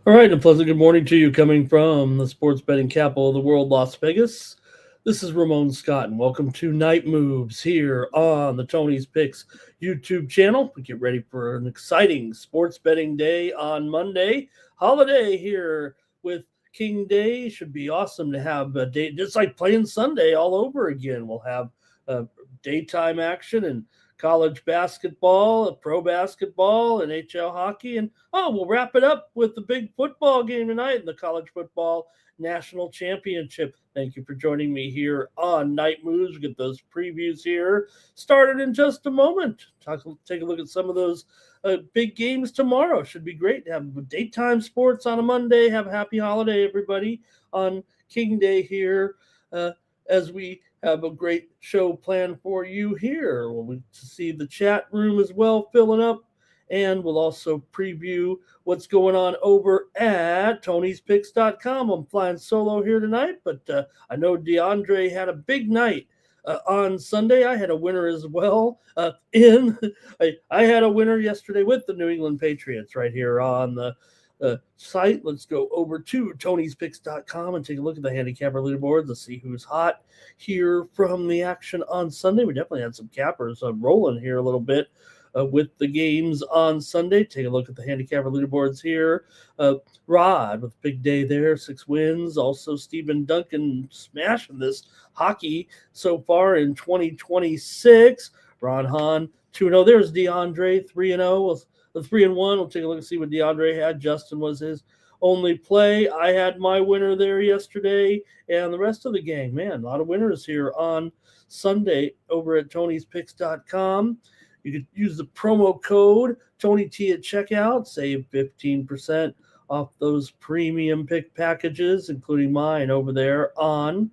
All right, a pleasant good morning to you coming from the sports betting capital of the world, Las Vegas. This is Ramon Scott, and welcome to Night Moves here on the Tony's Picks YouTube channel. We get ready for an exciting sports betting day on Monday. Holiday here with King Day. Should be awesome to have a day, just like playing Sunday all over again. We'll have daytime action and college basketball, pro basketball, NHL hockey, and we'll wrap it up with the big football game tonight in the college football national championship. Thank you for joining me here on Night Moves. We get those previews here started in just a moment. Take a look at some of those big games tomorrow. Should be great to have daytime sports on a Monday. Have a happy holiday, everybody, on King Day here as we have a great show planned for you here. We'll see the chat room as well filling up, and we'll also preview what's going on over at Tony'sPicks.com. I'm flying solo here tonight, but I know DeAndre had a big night on Sunday. I had a winner as well. I had a winner yesterday with the New England Patriots right here on the site. Let's go over to Tony'sPicks.com and take a look at the handicapper leaderboards to see who's hot here from the action on Sunday. We definitely had some cappers rolling here a little bit with the games on Sunday. Take a look at the handicapper leaderboards here. Rod with a big day there, 6 wins. Also Stephen Duncan smashing this hockey so far in 2026. Ron Hahn 2-0. There's DeAndre 3-0. The 3-1. We'll take a look and see what DeAndre had. Justin was his only play. I had my winner there yesterday, and the rest of the gang. Man, a lot of winners here on Sunday over at Tony'sPicks.com. You could use the promo code TonyT at checkout. Save 15% off those premium pick packages, including mine over there on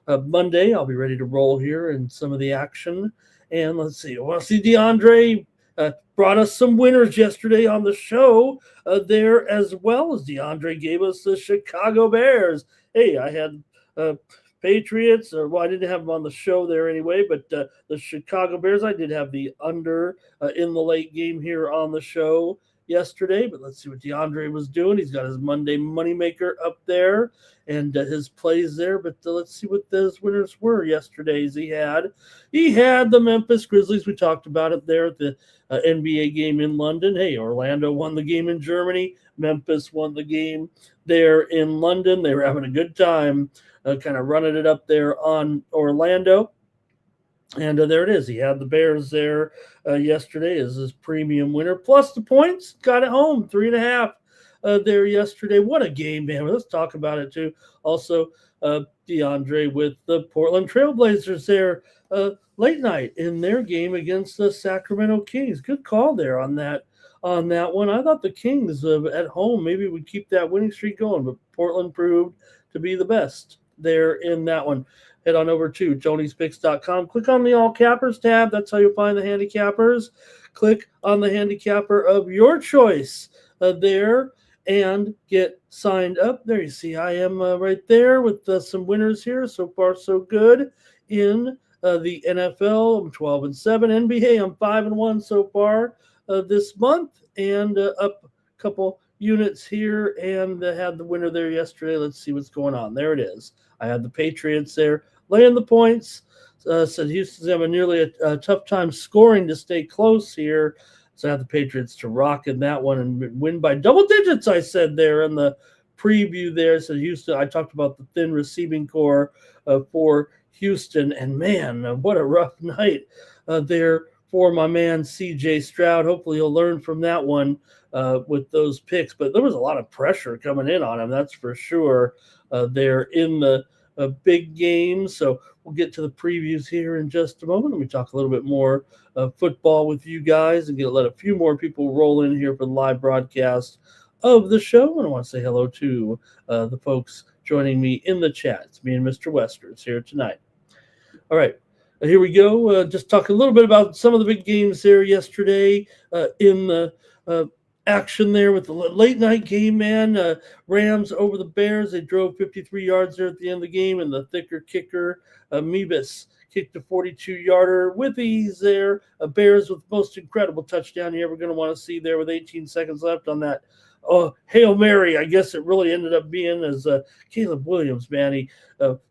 Monday. I'll be ready to roll here in some of the action. And let's see. I want to see DeAndre brought us some winners yesterday on the show there, as well as DeAndre gave us the Chicago Bears. Hey, I had Patriots, or I didn't have them on the show there anyway, but the Chicago Bears, I did have the under in the late game here on the show yesterday. But let's see what DeAndre was doing. He's got his Monday moneymaker up there and his plays there. But let's see what those winners were yesterday's. He had the Memphis Grizzlies. We talked about it there at the NBA game in London. Hey, Orlando won the game in Germany. Memphis won the game there in London. They were having a good time kind of running it up there on Orlando. And there it is. He had the Bears there yesterday as his premium winner. Plus the points. Got it home. 3.5 there yesterday. What a game, man. Let's talk about it, too. Also, DeAndre with the Portland Trailblazers there late night in their game against the Sacramento Kings. Good call there on that one. I thought the Kings at home maybe would keep that winning streak going, but Portland proved to be the best there in that one. Head on over to Tony'sPicks.com. Click on the All Cappers tab. That's how you'll find the handicappers. Click on the handicapper of your choice there and get signed up. There you see I am right there with some winners here. So far, so good in the NFL. I'm 12-7. NBA, I'm 5-1 so far this month, and up a couple units here, and had the winner there yesterday. Let's see what's going on. There it is. I had the Patriots there laying the points. Said Houston's having nearly a tough time scoring to stay close here. So I had the Patriots to rock in that one and win by double digits, I said there in the preview there. So Houston, I talked about the thin receiving core for Houston. And, man, what a rough night there for my man C.J. Stroud. Hopefully he'll learn from that one with those picks. But there was a lot of pressure coming in on him, that's for sure, there in the big game. So we'll get to the previews here in just a moment. We talk a little bit more football with you guys and let a few more people roll in here for the live broadcast of the show. And I want to say hello to the folks joining me in the chat. It's me and Mr. Westers here tonight. All right. Here we go. Just talk a little bit about some of the big games there yesterday in the action there with the late night game, man. Rams over the Bears. They drove 53 yards there at the end of the game, and the thicker kicker, Meebus, kicked a 42-yarder with ease there. Bears with the most incredible touchdown you're ever going to want to see there with 18 seconds left on that Hail Mary, I guess it really ended up being, as Caleb Williams, man. He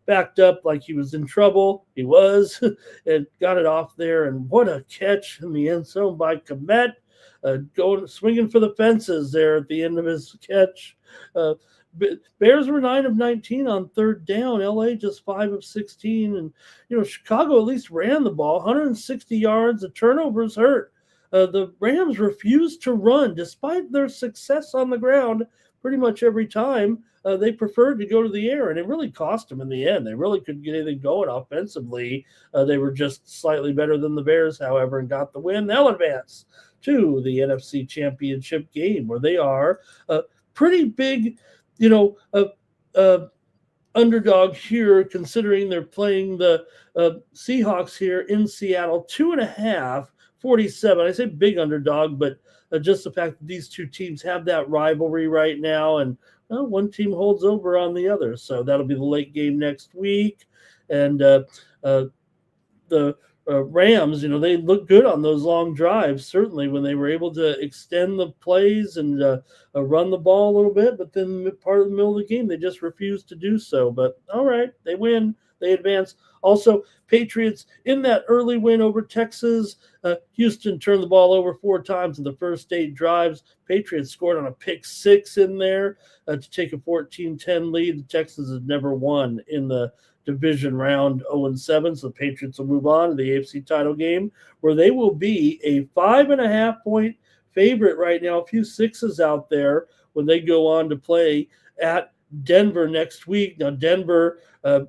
backed up like he was in trouble. He was, and got it off there. And what a catch in the end zone by Komet, going swinging for the fences there at the end of his catch. Bears were 9 of 19 on third down. LA just 5 of 16. And, Chicago at least ran the ball, 160 yards. The turnovers hurt. The Rams refused to run despite their success on the ground pretty much every time. They preferred to go to the air, and it really cost them in the end. They really couldn't get anything going offensively. They were just slightly better than the Bears, however, and got the win. They'll advance to the NFC Championship game, where they are pretty big, underdog here, considering they're playing the Seahawks here in Seattle. 2.5, 47. I say big underdog, but just the fact that these two teams have that rivalry right now, and one team holds over on the other. So that'll be the late game next week. And the Rams, they look good on those long drives, certainly when they were able to extend the plays and run the ball a little bit. But then part of the middle of the game, they just refused to do so. But all right, they win. They advance. Also, Patriots in that early win over Texas. Houston turned the ball over 4 times in the first 8 drives. Patriots scored on a pick 6 in there to take a 14-10 lead. The Texans have never won in the division round, 0-7. So the Patriots will move on to the AFC title game, where they will be a 5.5-point favorite right now. A few sixes out there when they go on to play at Denver next week. Now, Denver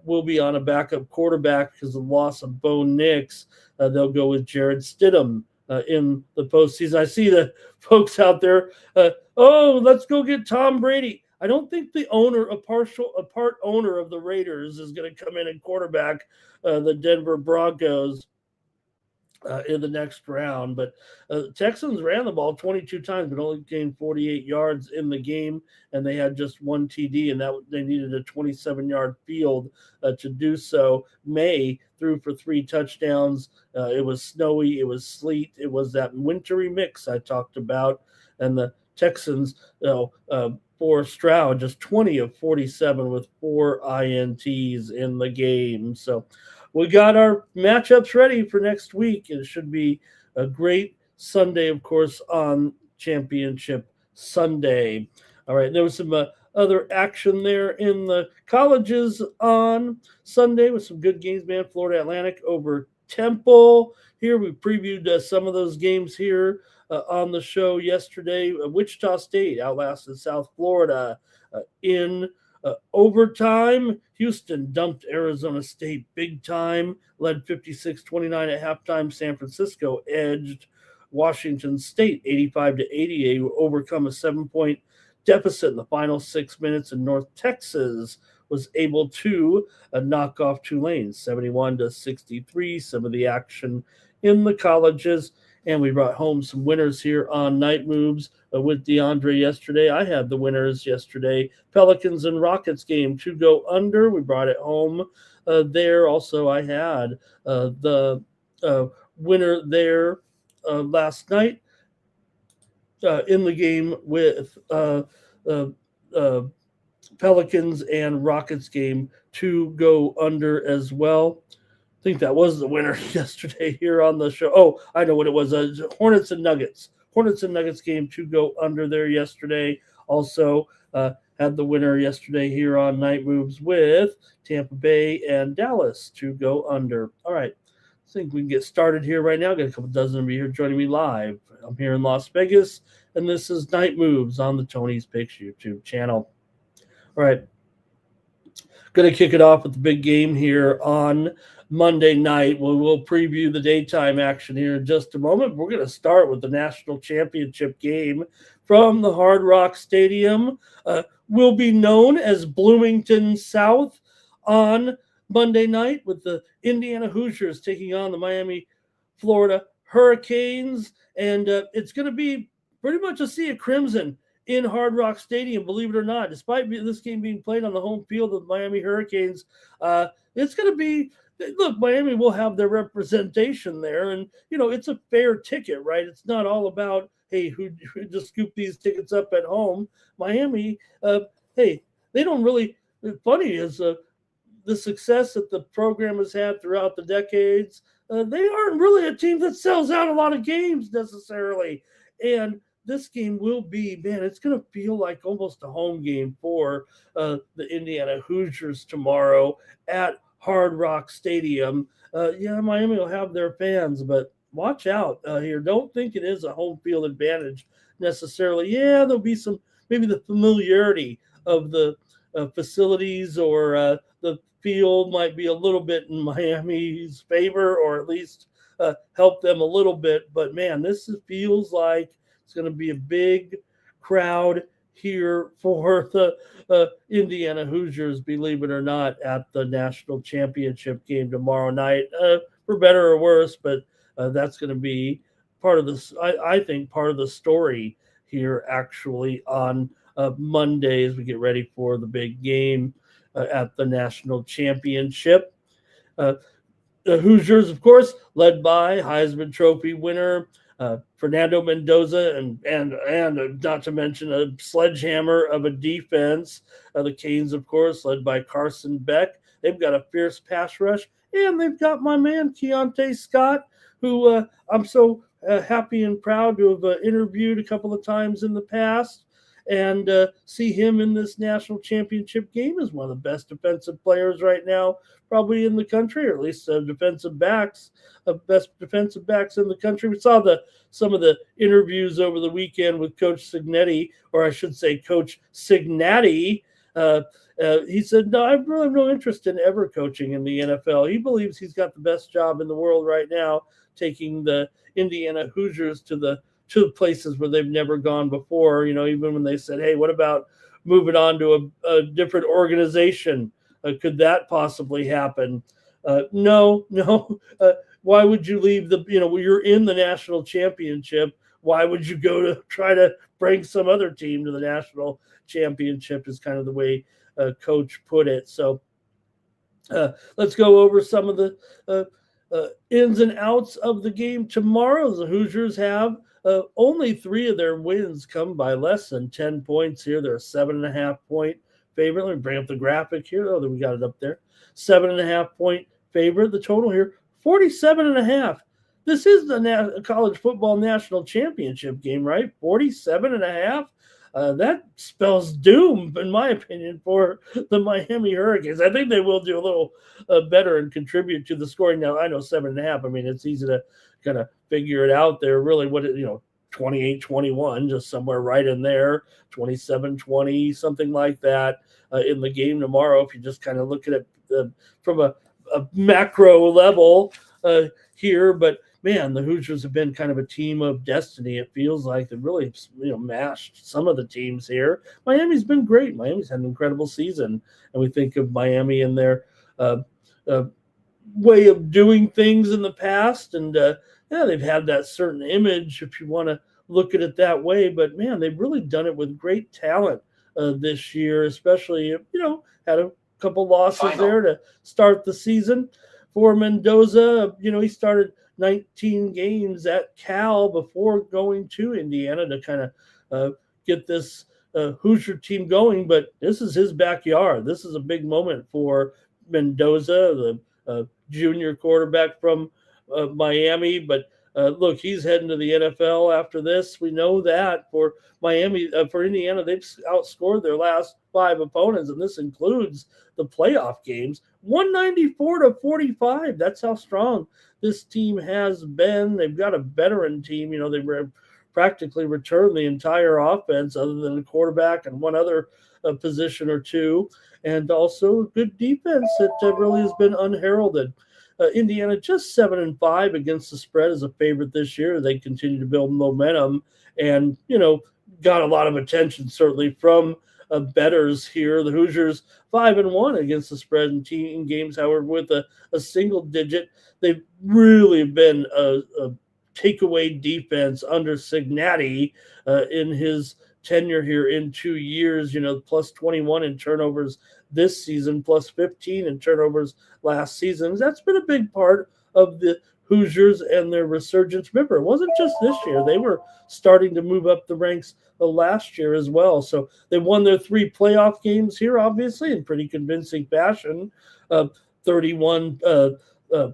will be on a backup quarterback because of the loss of Bo Nix. They'll go with Jared Stidham in the postseason. I see the folks out there, let's go get Tom Brady. I don't think the owner, a part owner of the Raiders, is going to come in and quarterback the Denver Broncos in the next round. But Texans ran the ball 22 times, but only gained 48 yards in the game, and they had just 1 TD, and that they needed a 27-yard field to do so. May threw for 3 touchdowns. It was snowy, it was sleet, it was that wintry mix I talked about, and the Texans, for Stroud, just 20 of 47 with 4 INTs in the game. So we got our matchups ready for next week. It should be a great Sunday, of course, on Championship Sunday. All right, there was some other action there in the colleges on Sunday with some good games, man. Florida Atlantic over Temple. Here we previewed some of those games here on the show yesterday. Wichita State outlasted South Florida in overtime. Houston dumped Arizona State big time, led 56-29 at halftime. San Francisco edged Washington State 85-88, overcome a 7-point deficit in the final 6 minutes, and North Texas was able to knock off Tulane 71-63. Some of the action in the colleges. And we brought home some winners here on Night Moves with DeAndre yesterday. I had the winners yesterday. Pelicans and Rockets game to go under. We brought it home there. Also, I had the winner there last night in the game with Pelicans and Rockets game to go under as well. I think that was the winner yesterday here on the show. Oh, I know what it was. Hornets and Nuggets. Hornets and Nuggets game to go under there yesterday. Also had the winner yesterday here on Night Moves with Tampa Bay and Dallas to go under. All right. I think we can get started here right now. Got a couple dozen of you here joining me live. I'm here in Las Vegas, and this is Night Moves on the Tony's Picks YouTube channel. All right. Going to kick it off with the big game here on Monday night. We'll preview the daytime action here in just a moment. We're going to start with the national championship game from the Hard Rock Stadium. Will be known as Bloomington South on Monday night, with the Indiana Hoosiers taking on the Miami, Florida Hurricanes. And it's going to be pretty much a sea of crimson in Hard Rock Stadium, believe it or not. Despite this game being played on the home field of the Miami Hurricanes, it's going to be look, Miami will have their representation there, and it's a fair ticket, right? It's not all about, hey, who just scoop these tickets up at home. Miami, hey, they don't really. Funny is the success that the program has had throughout the decades. They aren't really a team that sells out a lot of games necessarily, and this game will be, man, it's going to feel like almost a home game for the Indiana Hoosiers tomorrow at Hard Rock Stadium. Yeah, Miami will have their fans, but watch out here. Don't think it is a home field advantage necessarily. Yeah, there'll be some, maybe the familiarity of the facilities or the field might be a little bit in Miami's favor, or at least help them a little bit. But man, feels like it's going to be a big crowd here for the Indiana Hoosiers, believe it or not, at the national championship game tomorrow night, for better or worse. But that's going to be part of this, I think, part of the story here actually on Monday as we get ready for the big game at the national championship. The Hoosiers, of course, led by Heisman Trophy winner Fernando Mendoza, and not to mention a sledgehammer of a defense. The Canes, of course, led by Carson Beck. They've got a fierce pass rush, and they've got my man Keontae Scott, who I'm so happy and proud to have interviewed a couple of times in the past. And see him in this national championship game as one of the best defensive players right now, probably in the country, or at least defensive backs, best defensive backs in the country. We saw some of the interviews over the weekend with Coach Signetti, or I should say Coach Signatti. He said, no, I really have no interest in ever coaching in the NFL. He believes he's got the best job in the world right now, taking the Indiana Hoosiers to places where they've never gone before. Even when they said, hey, what about moving on to a different organization? Could that possibly happen? No. Why would you leave you're in the national championship. Why would you go to try to bring some other team to the national championship, is kind of the way Coach put it. So let's go over some of the ins and outs of the game tomorrow. The Hoosiers have only 3 of their wins come by less than 10 points here. They're a 7.5 point favorite. Let me bring up the graphic here. Oh, we got it up there. 7.5 point favorite. The total here, 47.5. This is the college football national championship game, right? 47.5. That spells doom, in my opinion, for the Miami Hurricanes. I think they will do a little better and contribute to the scoring. Now, I know 7.5. I mean, it's easy to kind of figure it out there. Really, 28-21, just somewhere right in there, 27-20, something like that in the game tomorrow. If you just kind of look at it from a macro level here, but man, the Hoosiers have been kind of a team of destiny. It feels like they've really, mashed some of the teams here. Miami's been great. Miami's had an incredible season, and we think of Miami and their way of doing things in the past, and they've had that certain image, if you want to look at it that way. But man, they've really done it with great talent this year, especially had a couple losses there to start the season. For Mendoza, he started 19 games at Cal before going to Indiana to kind of get this Hoosier team going. But this is his backyard. This is a big moment for Mendoza, the junior quarterback from Miami. But look, he's heading to the NFL after this. We know that. For Miami, for Indiana, they've outscored their last 5 opponents, and this includes the playoff games, 194-45. That's how strong this team has been. They've got a veteran team. They practically returned the entire offense other than the quarterback and one other position or two, and also good defense that really has been unheralded. Indiana just 7-5 against the spread as a favorite this year. They continue to build momentum and, got a lot of attention certainly from bettors here. The Hoosiers 5-1 against the spread in team games, however, with a single digit. They've really been a takeaway defense under Signatti in his tenure here in 2 years, plus 21 in turnovers this season, plus 15 in turnovers last season. That's been a big part of the Hoosiers and their resurgence. Remember, it wasn't just this year. They were starting to move up the ranks last year as well. So they won their 3 playoff games here, obviously, in pretty convincing fashion. 31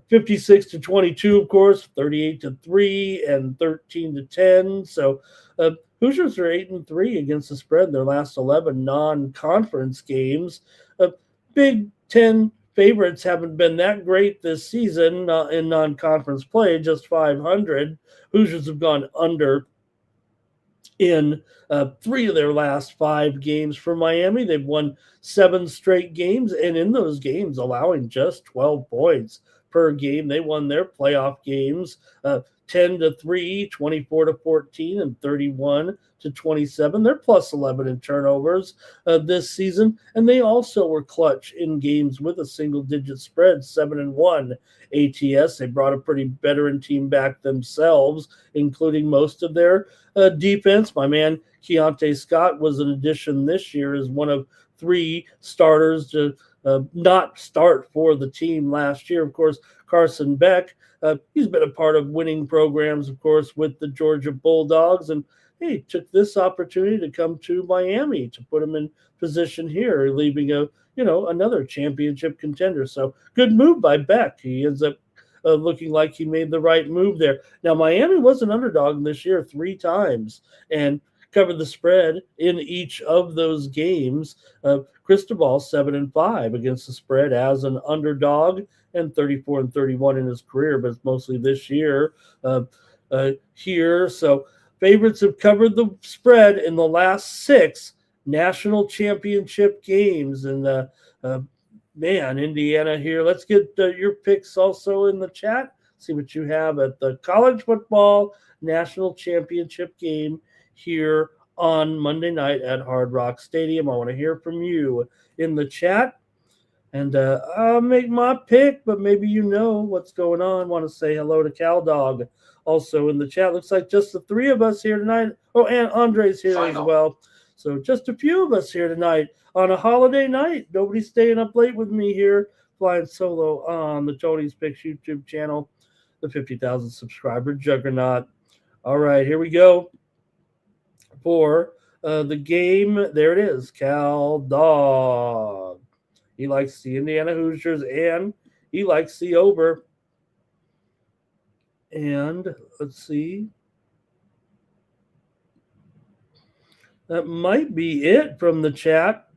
56 to 22, of course, 38 to 3, and 13 to 10. So Hoosiers are 8-3 against the spread in their last 11 non-conference games. Big Ten favorites haven't been that great this season in non-conference play, just 500. Hoosiers have gone under in 3 of their last 5 games for Miami. They've won 7 straight games, and in those games allowing just 12 points per game. They won their playoff games 10-3, 24-14, and 31-27. They're plus 11 in turnovers this season, and they also were clutch in games with a single-digit spread, 7-1 ATS. They brought a pretty veteran team back themselves, including most of their defense. My man Keontae Scott was an addition this year as one of 3 starters to not start for the team last year. Of course, Carson Beck, he's been a part of winning programs, of course, with the Georgia Bulldogs, and he took this opportunity to come to Miami to put him in position here, leaving another championship contender. So good move by Beck. He ends up looking like he made the right move there. Now, Miami was an underdog this year 3 times and covered the spread in each of those games. Cristobal 7-5 against the spread as an underdog, and 34-31 in his career, but it's mostly this year here. So favorites have covered the spread in the last 6 national championship games. And man, Indiana here. Let's get your picks also in the chat. See what you have at the college football national championship game here on Monday night at Hard Rock Stadium. I want to hear from you in the chat. And I'll make my pick, but maybe you know what's going on. Want to say hello to Cal Dog also in the chat. Looks like just the 3 of us here tonight. Oh, and Andre's here as well. So just a few of us here tonight on a holiday night. Nobody's staying up late with me here, flying solo on the Tony's Picks YouTube channel, the 50,000 subscriber juggernaut. All right, here we go for the game. There it is, Cal Dog. He likes the Indiana Hoosiers, and he likes the over. And let's see. That might be it from the chat.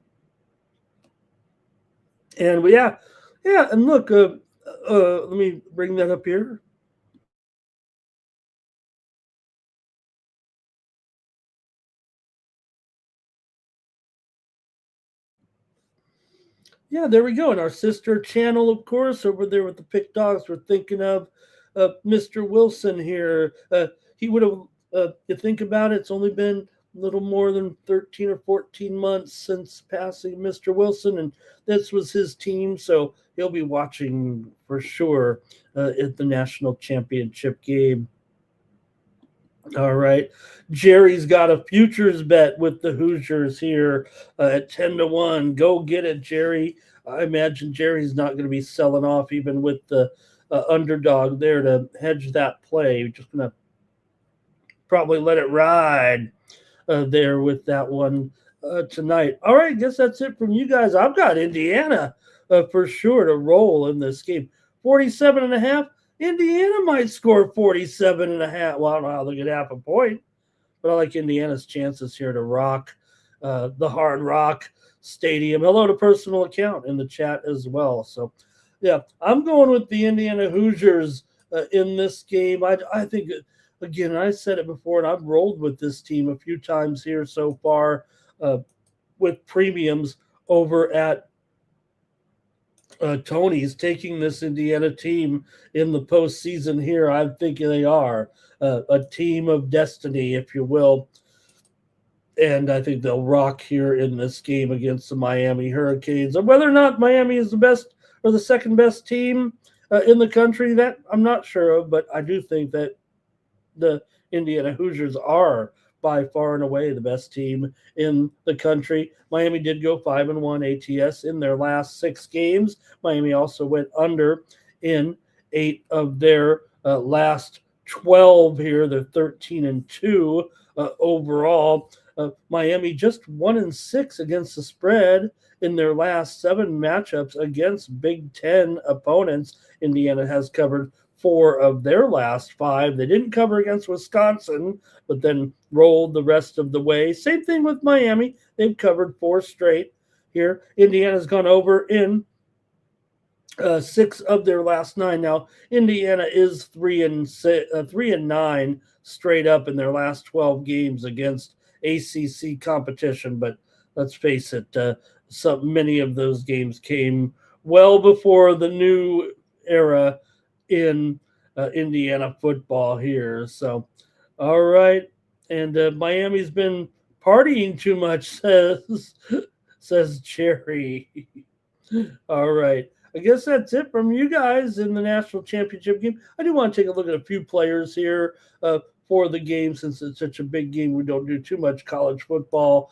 And yeah. And look, let me bring that up here. Yeah, there we go. And our sister channel, of course, over there with the Pick Dogs, we're thinking of Mr. Wilson here. He would have, you think about it, it's only been a little more than 13 or 14 months since passing Mr. Wilson, and this was his team, so he'll be watching for sure at the national championship game. All right. Jerry's got a futures bet with the Hoosiers here at 10-1. Go get it, Jerry. I imagine Jerry's not going to be selling off even with the underdog there to hedge that play. We're just going to probably let it ride there with that one tonight. All right. I guess that's it from you guys. I've got Indiana for sure to roll in this game. 47.5. Indiana might score 47.5. Well, I don't know how they'll get half a point, but I like Indiana's chances here to rock the Hard Rock Stadium. Hello to Personal Account in the chat as well. So, yeah, I'm going with the Indiana Hoosiers in this game. I think, again, I said it before, and I've rolled with this team a few times here so far with premiums over at Tony's, taking this Indiana team in the postseason here. I'm thinking they are a team of destiny, if you will. And I think they'll rock here in this game against the Miami Hurricanes. And whether or not Miami is the best or the second best team in the country, that I'm not sure of, but I do think that the Indiana Hoosiers are by far and away the best team in the country. Miami did go 5-1 ATS in their last 6 games. Miami also went under in 8 of their last 12 here. They're 13-2 overall. Miami just 1-6 against the spread in their last 7 matchups against Big Ten opponents. Indiana has covered 4 of their last 5. They didn't cover against Wisconsin, but then rolled the rest of the way. Same thing with Miami. They've covered 4 straight here. Indiana's gone over in 6 of their last 9. Now, Indiana is 3-9 straight up in their last 12 games against ACC competition, but let's face it, many of those games came well before the new era in Indiana football here. So, all right, and Miami's been partying too much, says Jerry. All right. I guess that's it from you guys in the national championship game. I do want to take a look at a few players here for the game, since it's such a big game. We don't do too much college football.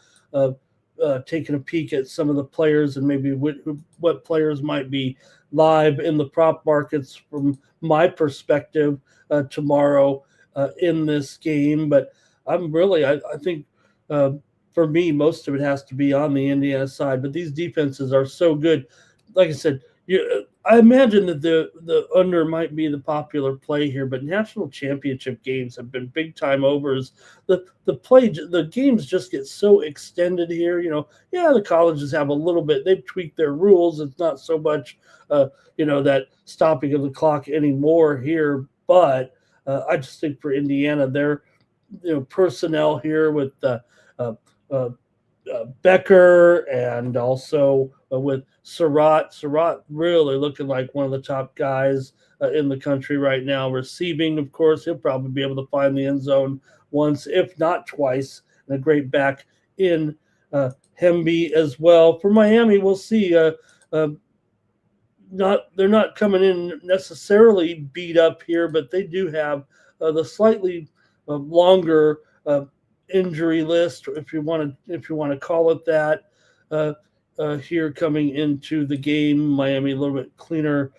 Taking a peek at some of the players and maybe what players might be live in the prop markets from my perspective tomorrow in this game. But I think for me, most of it has to be on the Indiana side. But these defenses are so good. Like I said, I imagine that the under might be the popular play here, but national championship games have been big time overs. The games just get so extended here. The colleges have a little bit. They've tweaked their rules. It's not so much that stopping of the clock anymore here. But I just think for Indiana, their personnel here with Becker and also with Surratt really looking like one of the top guys in the country right now. Receiving, of course, he'll probably be able to find the end zone once, if not twice, and a great back in Hemby as well. For Miami, we'll see. They're not coming in necessarily beat up here, but they do have the slightly longer injury list, if you want to call it that. Here coming into the game, Miami a little bit cleaner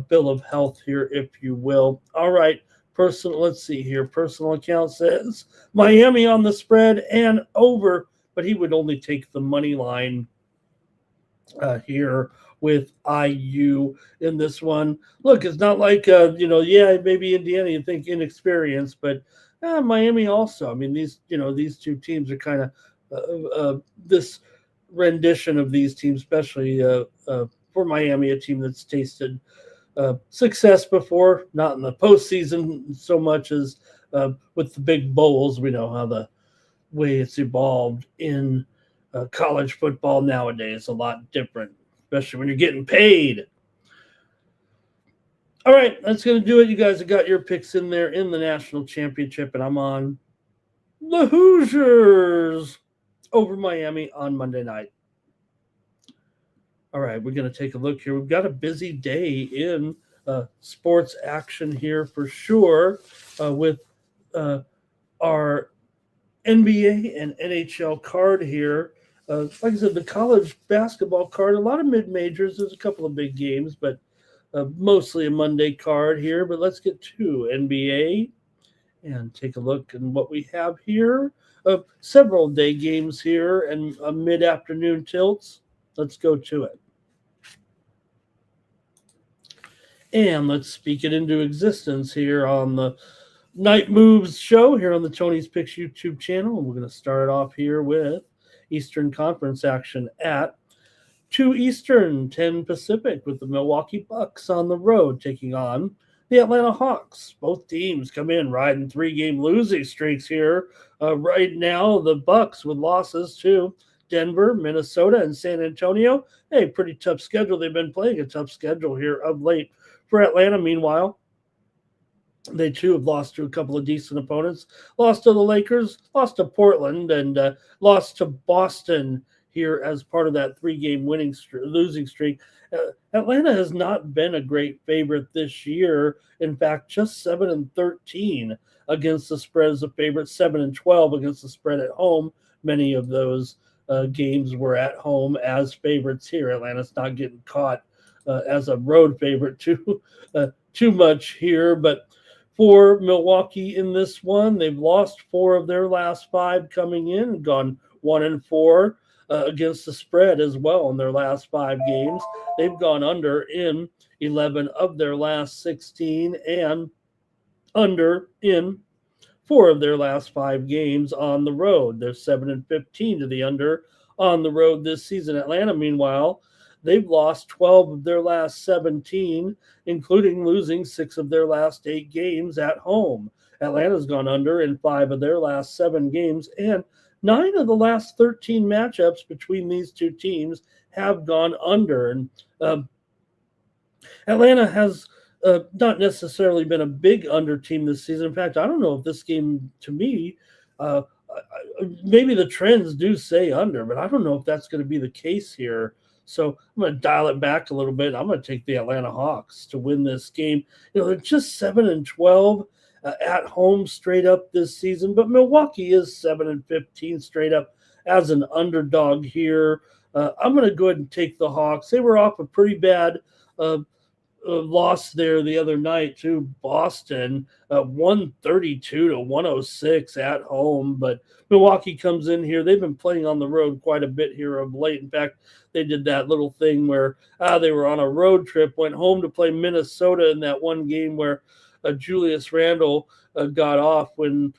bill of health here, if you will. All right, let's see here. Personal account says Miami on the spread and over, but he would only take the money line here with IU in this one. Look, it's not like maybe Indiana you think inexperienced, but Miami also. I mean, these two teams are kind of this rendition of these teams, especially for Miami, a team that's tasted success before, not in the postseason so much as with the big bowls. We know how the way it's evolved in college football nowadays, a lot different, especially when you're getting paid. All right, that's going to do it. You guys have got your picks in there in the national championship, and I'm on the Hoosiers over Miami on Monday night. All right, we're going to take a look here. We've got a busy day in sports action here for sure with our NBA and NHL card here. Like I said, the college basketball card, a lot of mid-majors. There's a couple of big games, but mostly a Monday card here. But let's get to NBA and take a look at what we have here. Several day games here and mid-afternoon tilts. Let's go to it. And let's speak it into existence here on the Night Moves show here on the Tony's Picks YouTube channel. And we're going to start off here with Eastern Conference action at 2 Eastern, 10 Pacific, with the Milwaukee Bucks on the road taking on the Atlanta Hawks. Both teams come in riding 3-game losing streaks here. Right now, the Bucks with losses to Denver, Minnesota, and San Antonio. Hey, pretty tough schedule. They've been playing a tough schedule here of late. For Atlanta, meanwhile, they too have lost to a couple of decent opponents. Lost to the Lakers, lost to Portland, and lost to Boston here as part of that 3-game losing streak. Atlanta has not been a great favorite this year. In fact, just 7-13 against the spread as a favorite, 7-12 against the spread at home. Many of those games were at home as favorites here. Atlanta's not getting caught as a road favorite too much here, but for Milwaukee in this one, they've lost 4 of their last 5 coming in, gone 1-4 against the spread as well in their last 5 games. They've gone under in 11 of their last 16 and under in 4 of their last 5 games on the road. They're 7-15 to the under on the road this season. Atlanta, meanwhile, they've lost 12 of their last 17, including losing 6 of their last 8 games at home. Atlanta's gone under in 5 of their last 7 games, and 9 of the last 13 matchups between these two teams have gone under. And Atlanta has not necessarily been a big under team this season. In fact, I don't know if this game, to me, maybe the trends do say under, but I don't know if that's going to be the case here. So I'm going to dial it back a little bit. I'm going to take the Atlanta Hawks to win this game. They're just 7-12 at home straight up this season, but Milwaukee is 7-15 straight up as an underdog here. I'm going to go ahead and take the Hawks. They were off a pretty bad loss there the other night to Boston, 132-106 at home. But Milwaukee comes in here. They've been playing on the road quite a bit here of late. In fact, they did that little thing where they were on a road trip, went home to play Minnesota in that one game where Julius Randle got off when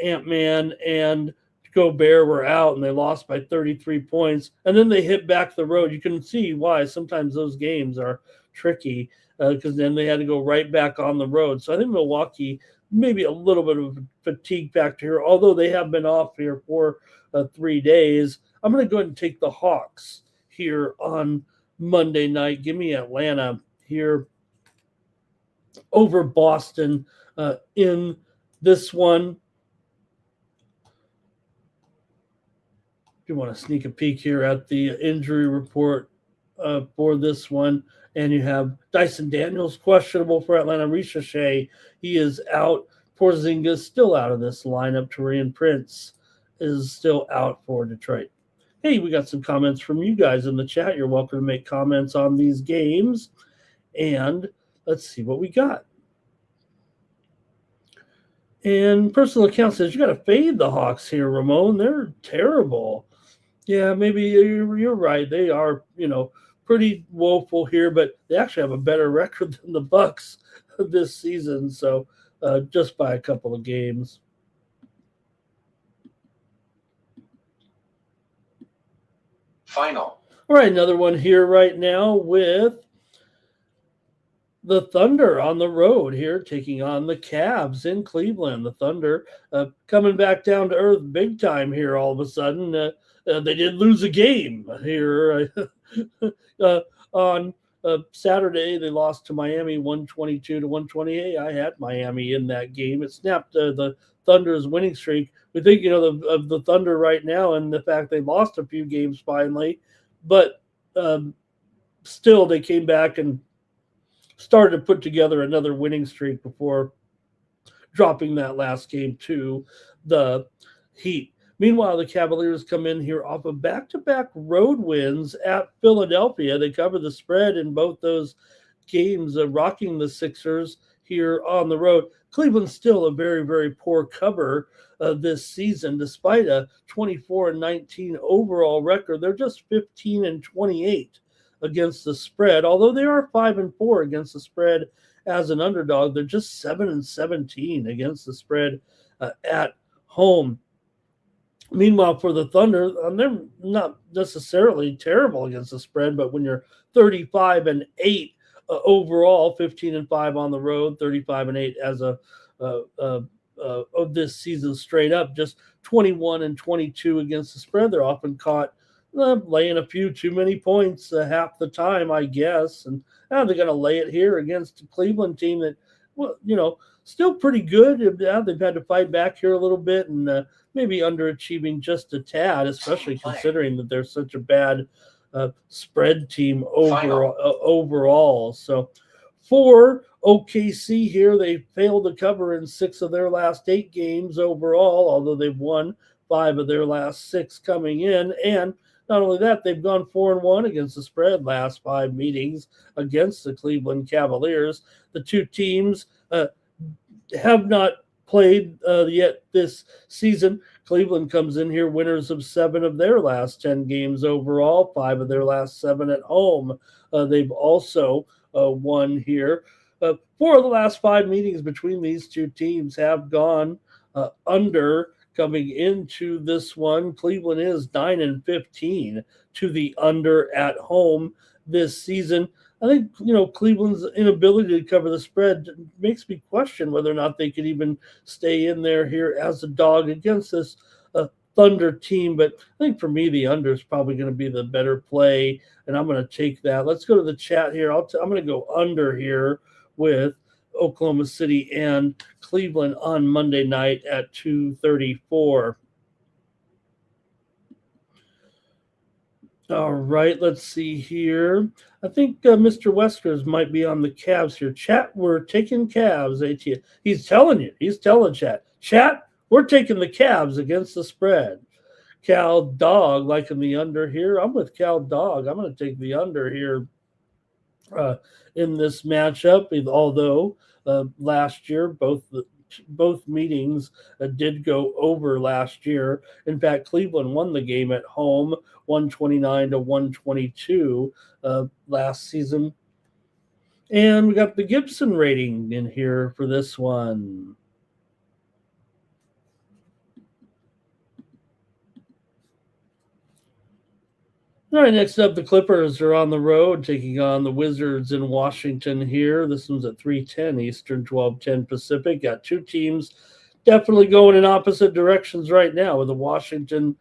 Ant-Man and Gobert were out, and they lost by 33 points. And then they hit back the road. You can see why sometimes those games are tricky because then they had to go right back on the road. So I think Milwaukee, maybe a little bit of a fatigue factor here, although they have been off here for 3 days. I'm going to go ahead and take the Hawks here on Monday night. Give me Atlanta here over Boston in this one. If you want to sneak a peek here at the injury report for this one, and you have Dyson Daniels questionable for Atlanta. Ricochet, he is out. Porzingis still out of this lineup. Taurean Prince is still out for Detroit. Hey, we got some comments from you guys in the chat. You're welcome to make comments on these games. And let's see what we got. And Personal Account says, you got to fade the Hawks here, Ramon. They're terrible. Yeah, maybe you're right. They are, pretty woeful here, but they actually have a better record than the Bucks this season. So just by a couple of games. Final. All right, another one here right now with the Thunder on the road here, taking on the Cavs in Cleveland. The Thunder coming back down to earth big time here all of a sudden. They did lose a game here on Saturday. They lost to Miami 122-128. I had Miami in that game. It snapped the Thunder's winning streak. We think, of the Thunder right now and the fact they lost a few games finally. But still, they came back and started to put together another winning streak before dropping that last game to the Heat. Meanwhile, the Cavaliers come in here off of back-to-back road wins at Philadelphia. They cover the spread in both those games, rocking the Sixers here on the road. Cleveland's still a very, very poor cover this season, despite a 24-19 overall record. They're just 15-28 against the spread, although they are 5-4 against the spread as an underdog. They're just 7-17 against the spread at home. Meanwhile, for the Thunder, they're not necessarily terrible against the spread, but when you're 35-8 overall, 15-5 on the road, 35-8 as of this season straight up, just 21-22 against the spread. They're often caught laying a few too many points half the time, I guess. And they're going to lay it here against a Cleveland team that, still pretty good. Yeah, they've had to fight back here a little bit and maybe underachieving just a tad, especially considering that they're such a bad spread team overall. So for OKC here, they failed to cover in 6 of their last 8 games overall, although they've won 5 of their last 6 coming in. And not only that, they've gone 4-1 against the spread last 5 meetings against the Cleveland Cavaliers. The two teams have not played yet this season. Cleveland comes in here winners of 7 of their last 10 games overall, 5 of their last 7 at home. They've also won here. 4 of the last 5 meetings between these two teams have gone under. Coming into this one, Cleveland is 9-15 to the under at home this season. I think, Cleveland's inability to cover the spread makes me question whether or not they could even stay in there here as a dog against this Thunder team. But I think for me, the under is probably going to be the better play, and I'm going to take that. Let's go to the chat here. I'm going to go under here with Oklahoma City and Cleveland on Monday night at 2:34. All right, let's see here. I think Mr. Weskers might be on the Cavs here. Chat, we're taking Cavs. He's telling chat, we're taking the Cavs against the spread. Cal Dog liking the under here. I'm with Cal Dog. I'm going to take the under here in this matchup, although last year both meetings did go over last year. In fact, Cleveland won the game at home 129-122 last season. And we got the Gibson rating in here for this one. All right, next up, the Clippers are on the road taking on the Wizards in Washington here. This one's at 3:10 Eastern, 12:10 Pacific. Got two teams definitely going in opposite directions right now, with the Washington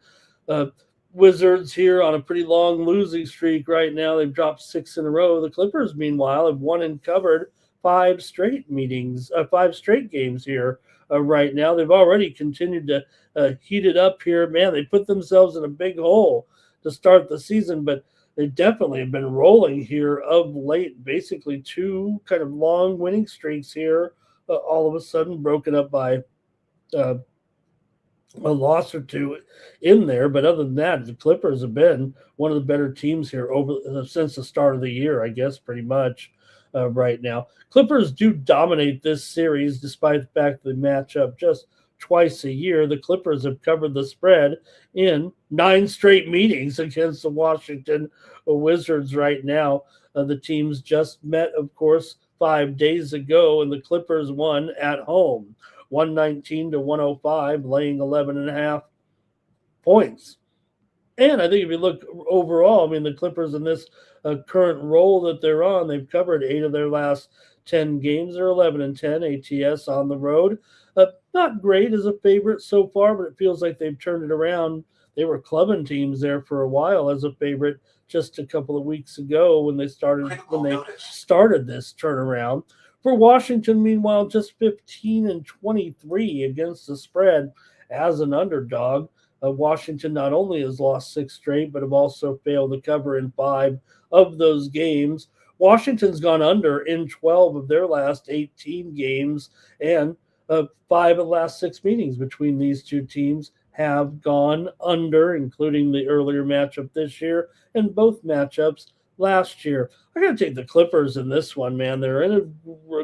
Wizards here on a pretty long losing streak right now. They've dropped 6 in a row. The Clippers, meanwhile, have won and covered 5 straight games here right now. They've already continued to heat it up here. Man, they put themselves in a big hole to start the season, but they definitely have been rolling here of late. Basically 2 kind of long winning streaks here, all of a sudden broken up by a loss or 2 in there. But other than that, the Clippers have been one of the better teams here since the start of the year, I guess, pretty much right now. Clippers do dominate this series despite the fact that they match up just twice a year. The Clippers have covered the spread in 9 straight meetings against the Washington Wizards right now. The teams just met, of course, 5 days ago, and the Clippers won at home 119-105, laying 11.5 points. And I think if you look overall, I mean, the Clippers in this current role that they're on, they've covered 8 of their last 10 games. They're 11-10 ATS on the road. Not great as a favorite so far, but it feels like they've turned it around. They were clubbing teams there for a while as a favorite just a couple of weeks ago when they started this turnaround. For Washington, meanwhile, just 15-23 against the spread as an underdog. Washington not only has lost 6 straight, but have also failed to cover in 5 of those games. Washington's gone under in 12 of their last 18 games, and 5 of the last 6 meetings between these two teams have gone under, including the earlier matchup this year and both matchups last year. I got to take the Clippers in this one, man. They're in a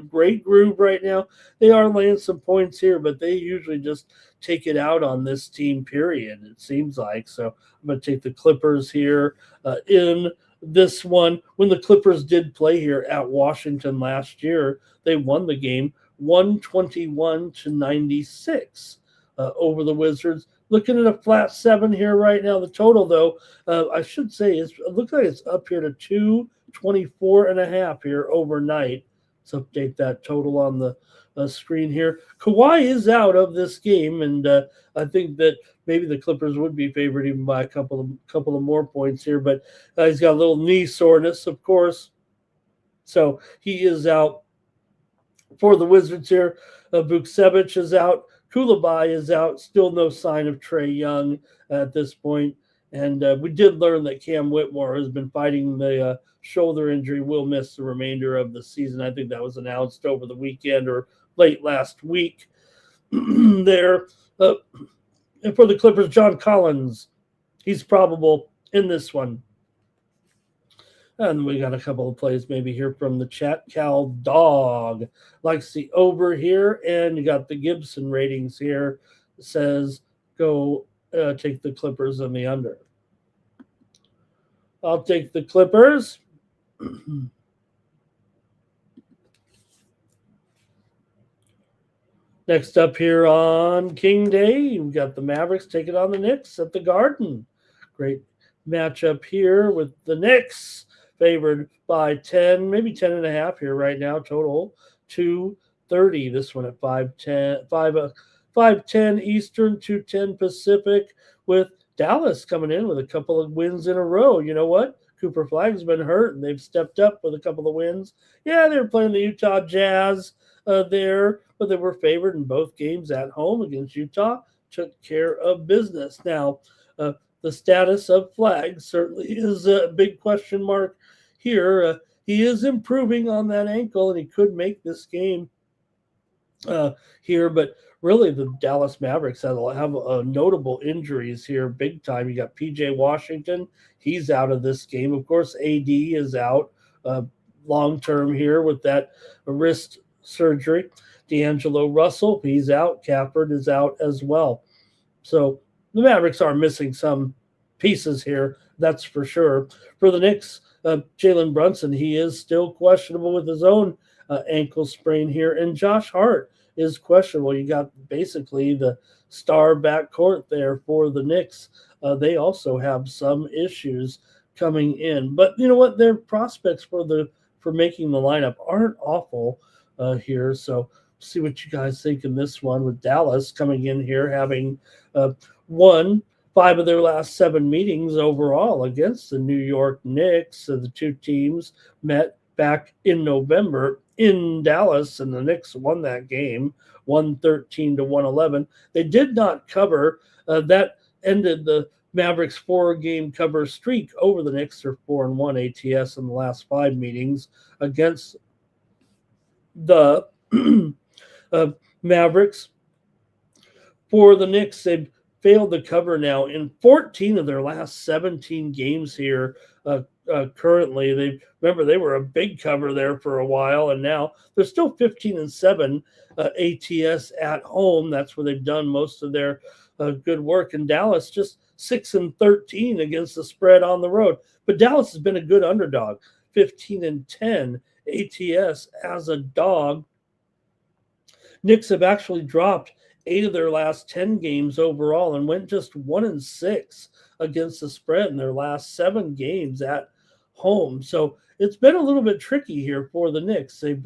great groove right now. They are laying some points here, but they usually just take it out on this team, period, it seems like. So I'm going to take the Clippers here in this one. When the Clippers did play here at Washington last year, they won the game 121-96 over the Wizards. Looking at a flat 7 here right now. The total, though, I should say, it looks like it's up here to 224.5 here overnight. Let's update that total on the screen here. Kawhi is out of this game, and I think that maybe the Clippers would be favored even by a couple of more points here. But he's got a little knee soreness, of course, so he is out for the Wizards here. Vucevic is out. Kulabai is out. Still no sign of Trae Young at this point. And we did learn that Cam Whitmore has been fighting the shoulder injury, will miss the remainder of the season. I think that was announced over the weekend or late last week there. And for the Clippers, John Collins, he's probable in this one. And we got a couple of plays maybe here from the chat. Cal Dog likes the over here. And you got the Gibson ratings here. It says go take the Clippers and the under. I'll take the Clippers. Next up here on King Day, we've got the Mavericks taking on the Knicks at the Garden. Great matchup here with the Knicks favored by 10, maybe 10.5 here right now, total 230. This one at 5:10 Eastern, 2:10 Pacific, with Dallas coming in with a couple of wins in a row. You know what? Cooper Flagg's been hurt, and they've stepped up with a couple of wins. Yeah, they were playing the Utah Jazz there, but they were favored in both games at home against Utah. Took care of business. Now, the status of Flagg certainly is a big question mark here. He is improving on that ankle, and he could make this game here, but really the Dallas Mavericks have notable injuries here, big time. You got P.J. Washington. He's out of this game. Of course, AD is out long-term here with that wrist surgery. D'Angelo Russell, he's out. Cafford is out as well. So the Mavericks are missing some pieces here, that's for sure. For the Knicks, Jalen Brunson, he is still questionable with his own ankle sprain here. And Josh Hart is questionable. You got basically the star backcourt there for the Knicks. They also have some issues coming in. But you know what? Their prospects for making the lineup aren't awful here. So see what you guys think in this one, with Dallas coming in here having won 5 of their last 7 meetings overall against the New York Knicks. So the two teams met back in November in Dallas, and the Knicks won that game 113-111. They did not cover. That ended the Mavericks' 4-game cover streak over the Knicks. They're 4-1 ATS in the last 5 meetings against the Mavericks. For the Knicks, they've failed to cover now in 14 of their last 17 games here. Currently, they were a big cover there for a while, and now they're still 15-7 ATS at home. That's where they've done most of their good work. And Dallas just 6-13 against the spread on the road. But Dallas has been a good underdog, 15-10 ATS as a dog. Knicks have actually dropped 8 of their last 10 games overall and went just 1-6 against the spread in their last 7 games at home. So it's been a little bit tricky here for the Knicks. They've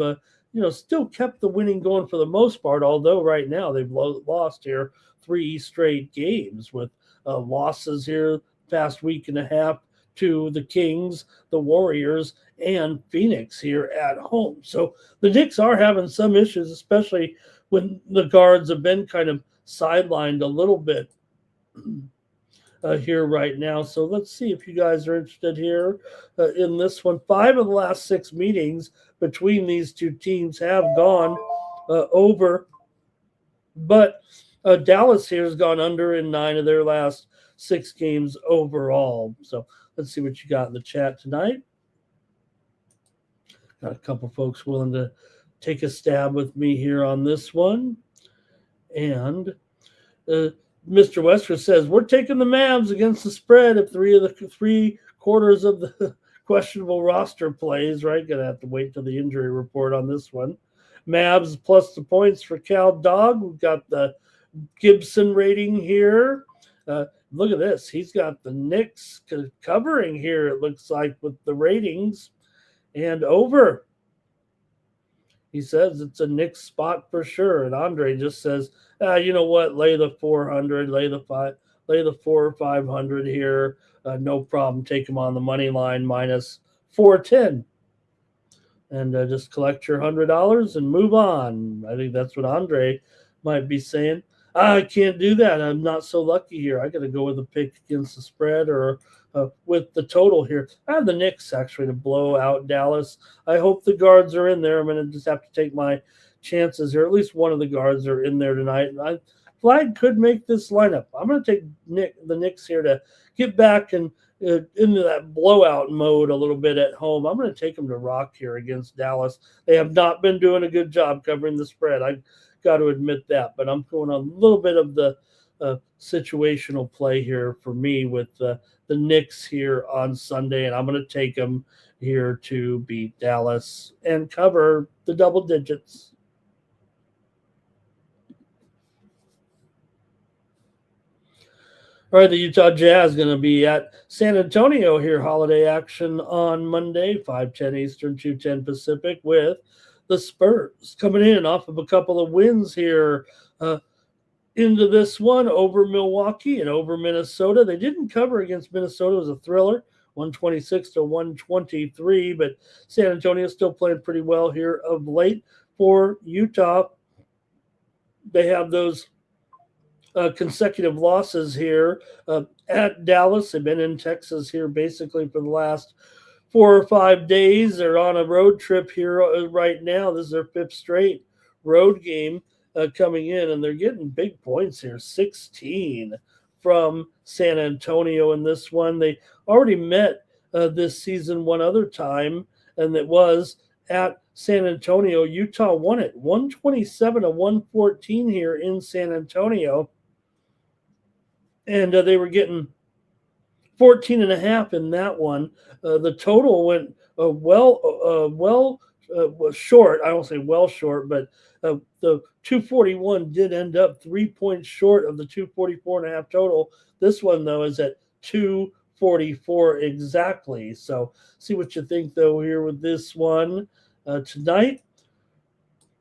still kept the winning going for the most part, although right now they've lost here 3 straight games with losses here past week and a half to the Kings, the Warriors, and Phoenix here at home. So the Knicks are having some issues, especially when the guards have been kind of sidelined a little bit here right now. So let's see if you guys are interested here in this one. 5 of the last 6 meetings between these two teams have gone over, but Dallas here has gone under in 9 of their last 6 games overall. So let's see what you got in the chat tonight. Got a couple folks willing to take a stab with me here on this one. And Mr. Westford says, we're taking the Mavs against the spread if 3 quarters of the questionable roster plays, right? Going to have to wait till the injury report on this one. Mavs plus the points for Cal Dog. We've got the Gibson rating here. Look at this. He's got the Knicks covering here, it looks like, with the ratings. And over. He says it's a Knicks spot for sure. And Andre just says, you know what? Lay the 400, lay the 4 or 500 here. No problem. Take him on the money line minus 410. and just collect your $100 and move on. I think that's what Andre might be saying. I can't do that. I'm not so lucky here. I got to go with a pick against the spread or with the total here. I have the Knicks actually to blow out Dallas. I hope the guards are in there. I'm going to just have to take my chances here. At least one of the guards are in there tonight. Flag could make this lineup. I'm going to take the Knicks here to get back and into that blowout mode a little bit at home. I'm going to take them to rock here against Dallas. They have not been doing a good job covering the spread. I got to admit that, but I'm going on a little bit of the situational play here for me with the Knicks here on Sunday, and I'm going to take them here to beat Dallas and cover the double digits. All right, the Utah Jazz going to be at San Antonio here, holiday action on Monday, 5:10 Eastern, 2:10 Pacific, with the Spurs coming in off of a couple of wins here into this one over Milwaukee and over Minnesota. They didn't cover against Minnesota. It was a thriller, 126-123, but San Antonio still playing pretty well here of late. For Utah, they have those consecutive losses here at Dallas. They've been in Texas here basically for the last 4 or 5 days. They're on a road trip here right now. This is their 5th straight road game coming in, and they're getting big points here, 16 from San Antonio in this one. They already met this season one other time, and it was at San Antonio. Utah won it 127-114 here in San Antonio. And they were getting 14.5 in that one. The total went was short. I won't say well short, but the 241 did end up 3 points short of the 244.5 total. This one, though, is at 244 exactly. So see what you think, though, here with this one tonight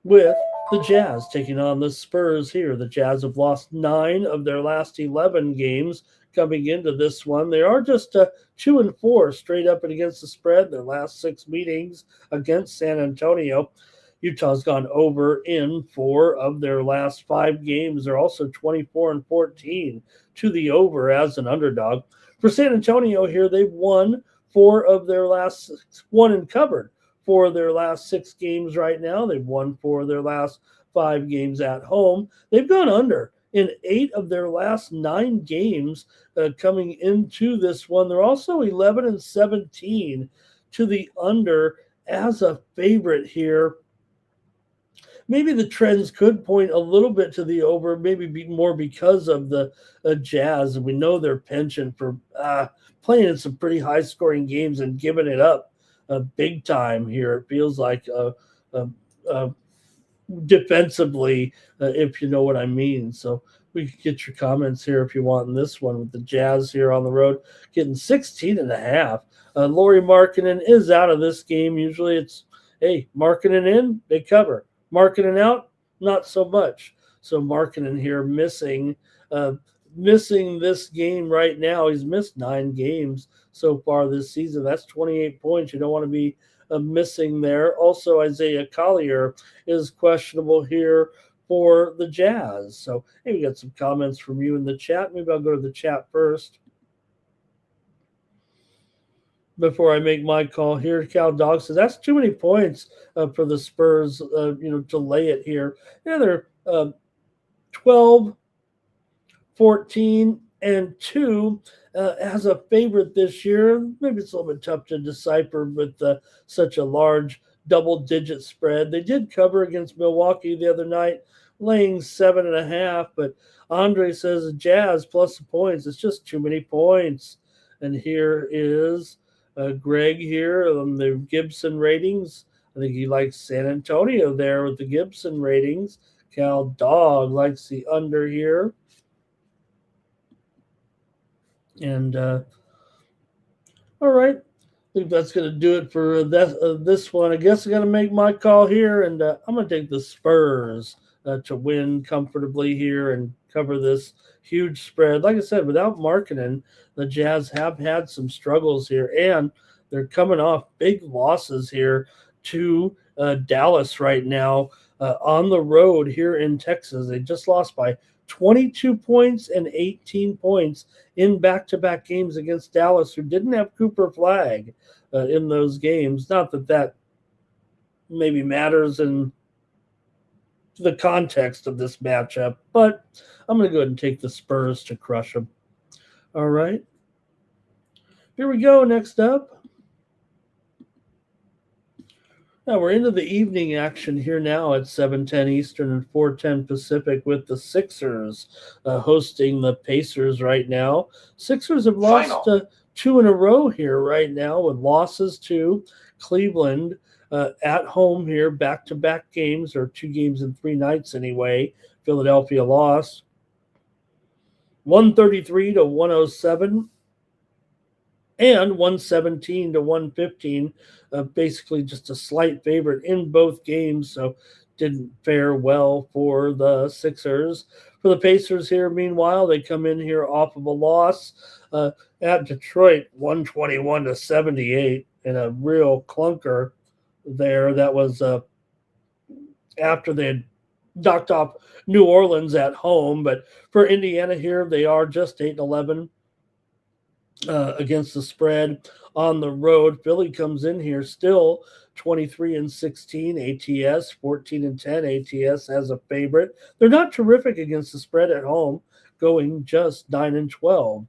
with the Jazz taking on the Spurs here. The Jazz have lost 9 of their last 11 games coming into this one. They are just 2-4 straight up and against the spread. Their last 6 meetings against San Antonio. Utah's gone over in 4 of their last 5 games. They're also 24-14 to the over as an underdog. For San Antonio here, they've won 4 of their last 6, won and covered 4 of their last 6 games right now. They've won 4 of their last 5 games at home. They've gone under in 8 of their last 9 games coming into this one. They're also 11-17 to the under as a favorite here. Maybe the trends could point a little bit to the over, maybe be more because of the Jazz. And we know their penchant for playing in some pretty high-scoring games and giving it up big time here. It feels like defensively, if you know what I mean. So we could get your comments here if you want in this one with the Jazz here on the road, getting 16.5. Lauri Markkanen is out of this game. Usually it's, hey, Markkanen in, they cover. Markkanen out, not so much. So Markkanen here missing this game right now. He's missed 9 games so far this season. That's 28 points. You don't want to be missing there. Also, Isaiah Collier is questionable here for the Jazz. So, hey, we got some comments from you in the chat. Maybe I'll go to the chat first before I make my call here. Cal Dog says that's too many points for the Spurs, to lay it here. Yeah, they're 12, 14, and 2 as a favorite this year. Maybe it's a little bit tough to decipher with such a large double-digit spread. They did cover against Milwaukee the other night, laying 7.5, but Andre says Jazz plus the points. It's just too many points. And here is Greg here on the Gibson ratings. I think he likes San Antonio there with the Gibson ratings. Cal Dog likes the under here. And all right, I think that's going to do it for this one. I guess I'm going to make my call here, and I'm going to take the Spurs to win comfortably here and cover this huge spread. Like I said, without Markkanen, the Jazz have had some struggles here, and they're coming off big losses here to Dallas right now on the road here in Texas. They just lost by 22 points and 18 points in back-to-back games against Dallas, who didn't have Cooper Flag in those games. Not that that maybe matters in the context of this matchup, but I'm going to go ahead and take the Spurs to crush them. All right. Here we go. Next up. Now we're into the evening action here now at 7:10 Eastern and 4:10 Pacific with the Sixers hosting the Pacers right now. Sixers have lost two in a row here right now with losses to Cleveland at home here, back-to-back games, or 2 games in 3 nights anyway. Philadelphia lost 133 to 107. And 117 to 115, basically just a slight favorite in both games, so didn't fare well for the Sixers. For the Pacers here, meanwhile, they come in here off of a loss at Detroit, 121 to 78, in a real clunker there. That was after they had knocked off New Orleans at home. But for Indiana here, they are just 8-11. Against the spread on the road. Philly comes in here still 23-16 ATS, 14-10 ATS as a favorite. They're not terrific against the spread at home, going just 9-12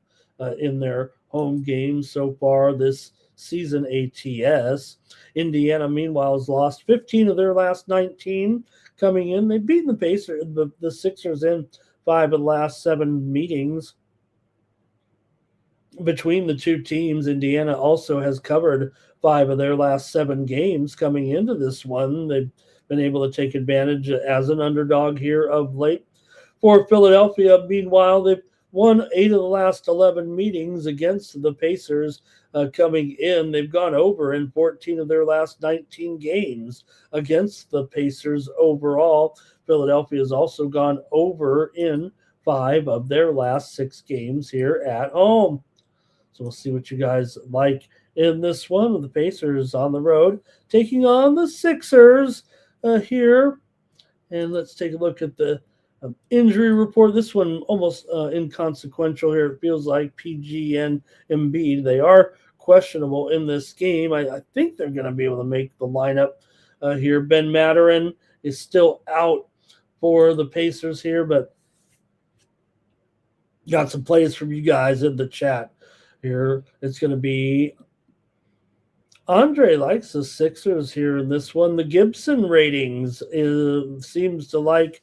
in their home games so far this season ATS. Indiana, meanwhile, has lost 15 of their last 19 coming in. They've beaten the Pacers, the Sixers in 5 of the last 7 meetings. Between the two teams, Indiana also has covered 5 of their last 7 games coming into this one. They've been able to take advantage as an underdog here of late. For Philadelphia, meanwhile, they've won 8 of the last 11 meetings against the Pacers coming in. They've gone over in 14 of their last 19 games against the Pacers overall. Philadelphia has also gone over in 5 of their last 6 games here at home. So we'll see what you guys like in this one with the Pacers on the road taking on the Sixers here. And let's take a look at the injury report. This one almost inconsequential here. It feels like PG and Embiid. They are questionable in this game. I think they're going to be able to make the lineup here. Ben Mathurin is still out for the Pacers here, but got some plays from you guys in the chat. Here, it's going to be Andre likes the Sixers here in this one. The Gibson ratings seems to like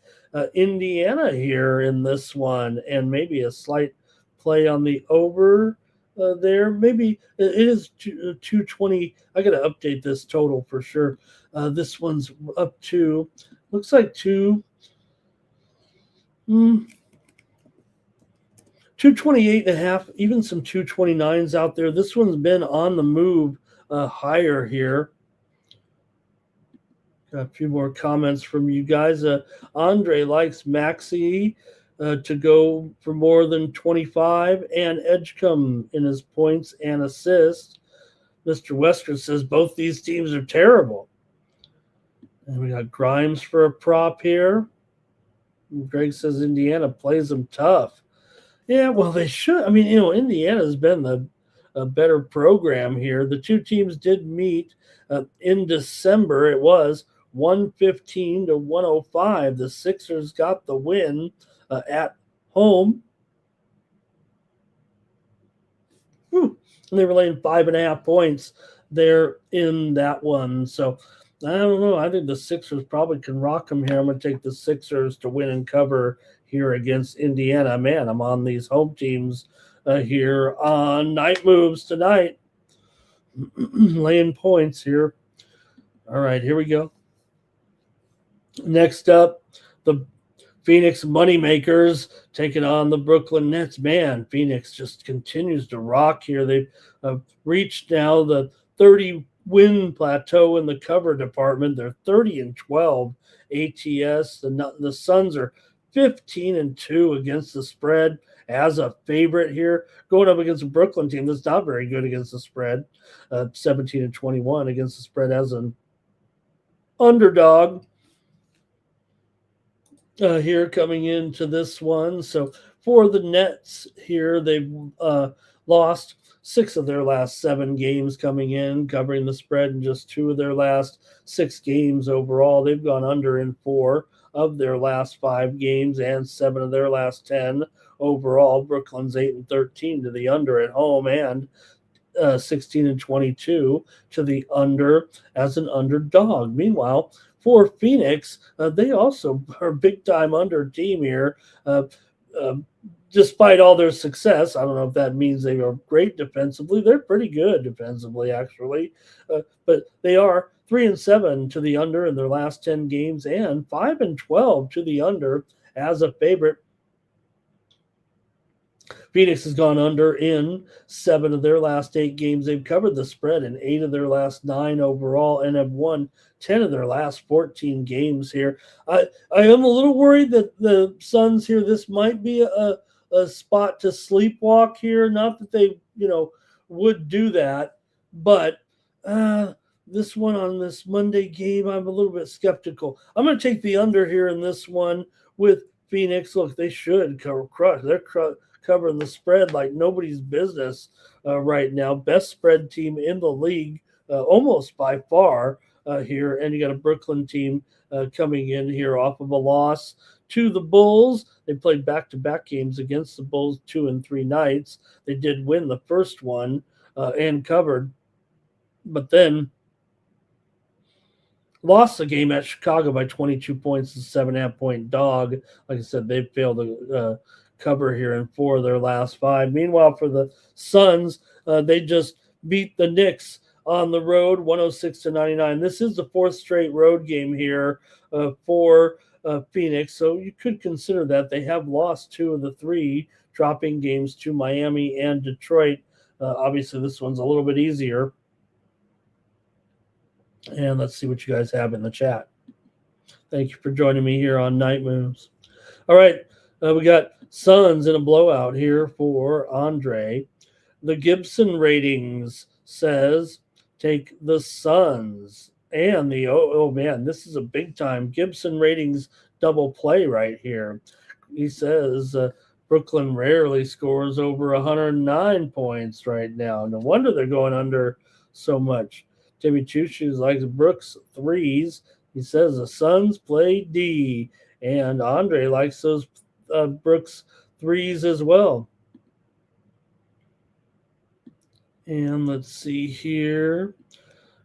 Indiana here in this one, and maybe a slight play on the over there. Maybe it is 220. I got to update this total for sure. This one's up to, looks like 228.5, even some 229s out there. This one's been on the move higher here. Got a few more comments from you guys. Andre likes Maxey to go for more than 25 and Edgecombe in his points and assists. Mr. Wesker says both these teams are terrible. And we got Grimes for a prop here. And Greg says Indiana plays them tough. Yeah, well, they should. I mean, Indiana's been a better program here. The two teams did meet in December. It was 115 to 105. The Sixers got the win at home. And they were laying 5.5 points there in that one. So I don't know. I think the Sixers probably can rock them here. I'm going to take the Sixers to win and cover here against Indiana. Man, I'm on these home teams here on Night Moves tonight. Laying points here. All right, here we go. Next up, the Phoenix Moneymakers taking on the Brooklyn Nets. Man, Phoenix just continues to rock here. They've reached now the 30-win plateau in the cover department. They're 30-12 ATS. The Suns are 15-2 against the spread as a favorite here, going up against a Brooklyn team that's not very good against the spread. 17-21 against the spread as an underdog here coming into this one. So for the Nets here, they've lost 6 of their last 7 games coming in, covering the spread in just 2 of their last 6 games overall. They've gone under in 4 of their last 5 games and 7 of their last 10 overall. Brooklyn's 8-13 to the under at home, and 16-22 to the under as an underdog. Meanwhile, for Phoenix, they also are a big time under team here. Despite all their success, I don't know if that means they are great defensively. They're pretty good defensively, actually, but they are 3-7 to the under in their last 10 games and 5-12 to the under as a favorite. Phoenix has gone under in 7 of their last 8 games. They've covered the spread in 8 of their last 9 overall and have won 10 of their last 14 games here. I am a little worried that the Suns here, this might be a spot to sleepwalk here. Not that they, would do that, but this one on this Monday game, I'm a little bit skeptical. I'm going to take the under here in this one with Phoenix. Look, they should crush. They're covering the spread like nobody's business right now. Best spread team in the league, almost by far here. And you got a Brooklyn team coming in here off of a loss to the Bulls. They played back-to-back games against the Bulls 2 and 3 nights. They did win the first one and covered, but then lost the game at Chicago by 22 points, a 7.5-point dog. Like I said, they've failed to cover here in 4 of their last 5. Meanwhile, for the Suns, they just beat the Knicks on the road, 106-99. This is the 4th straight road game here for Phoenix, so you could consider that. They have lost 2 of the 3, dropping games to Miami and Detroit. Obviously, this one's a little bit easier. And let's see what you guys have in the chat. Thank you for joining me here on Night Moves. All right, we got Suns in a blowout here for Andre. The Gibson ratings says take the Suns. And the, oh man, this is a big time Gibson ratings double play right here. He says Brooklyn rarely scores over 109 points right now. No wonder they're going under so much. Timmy Choo-Shoes likes Brooks threes. He says the Suns play D. And Andre likes those Brooks threes as well. And let's see here.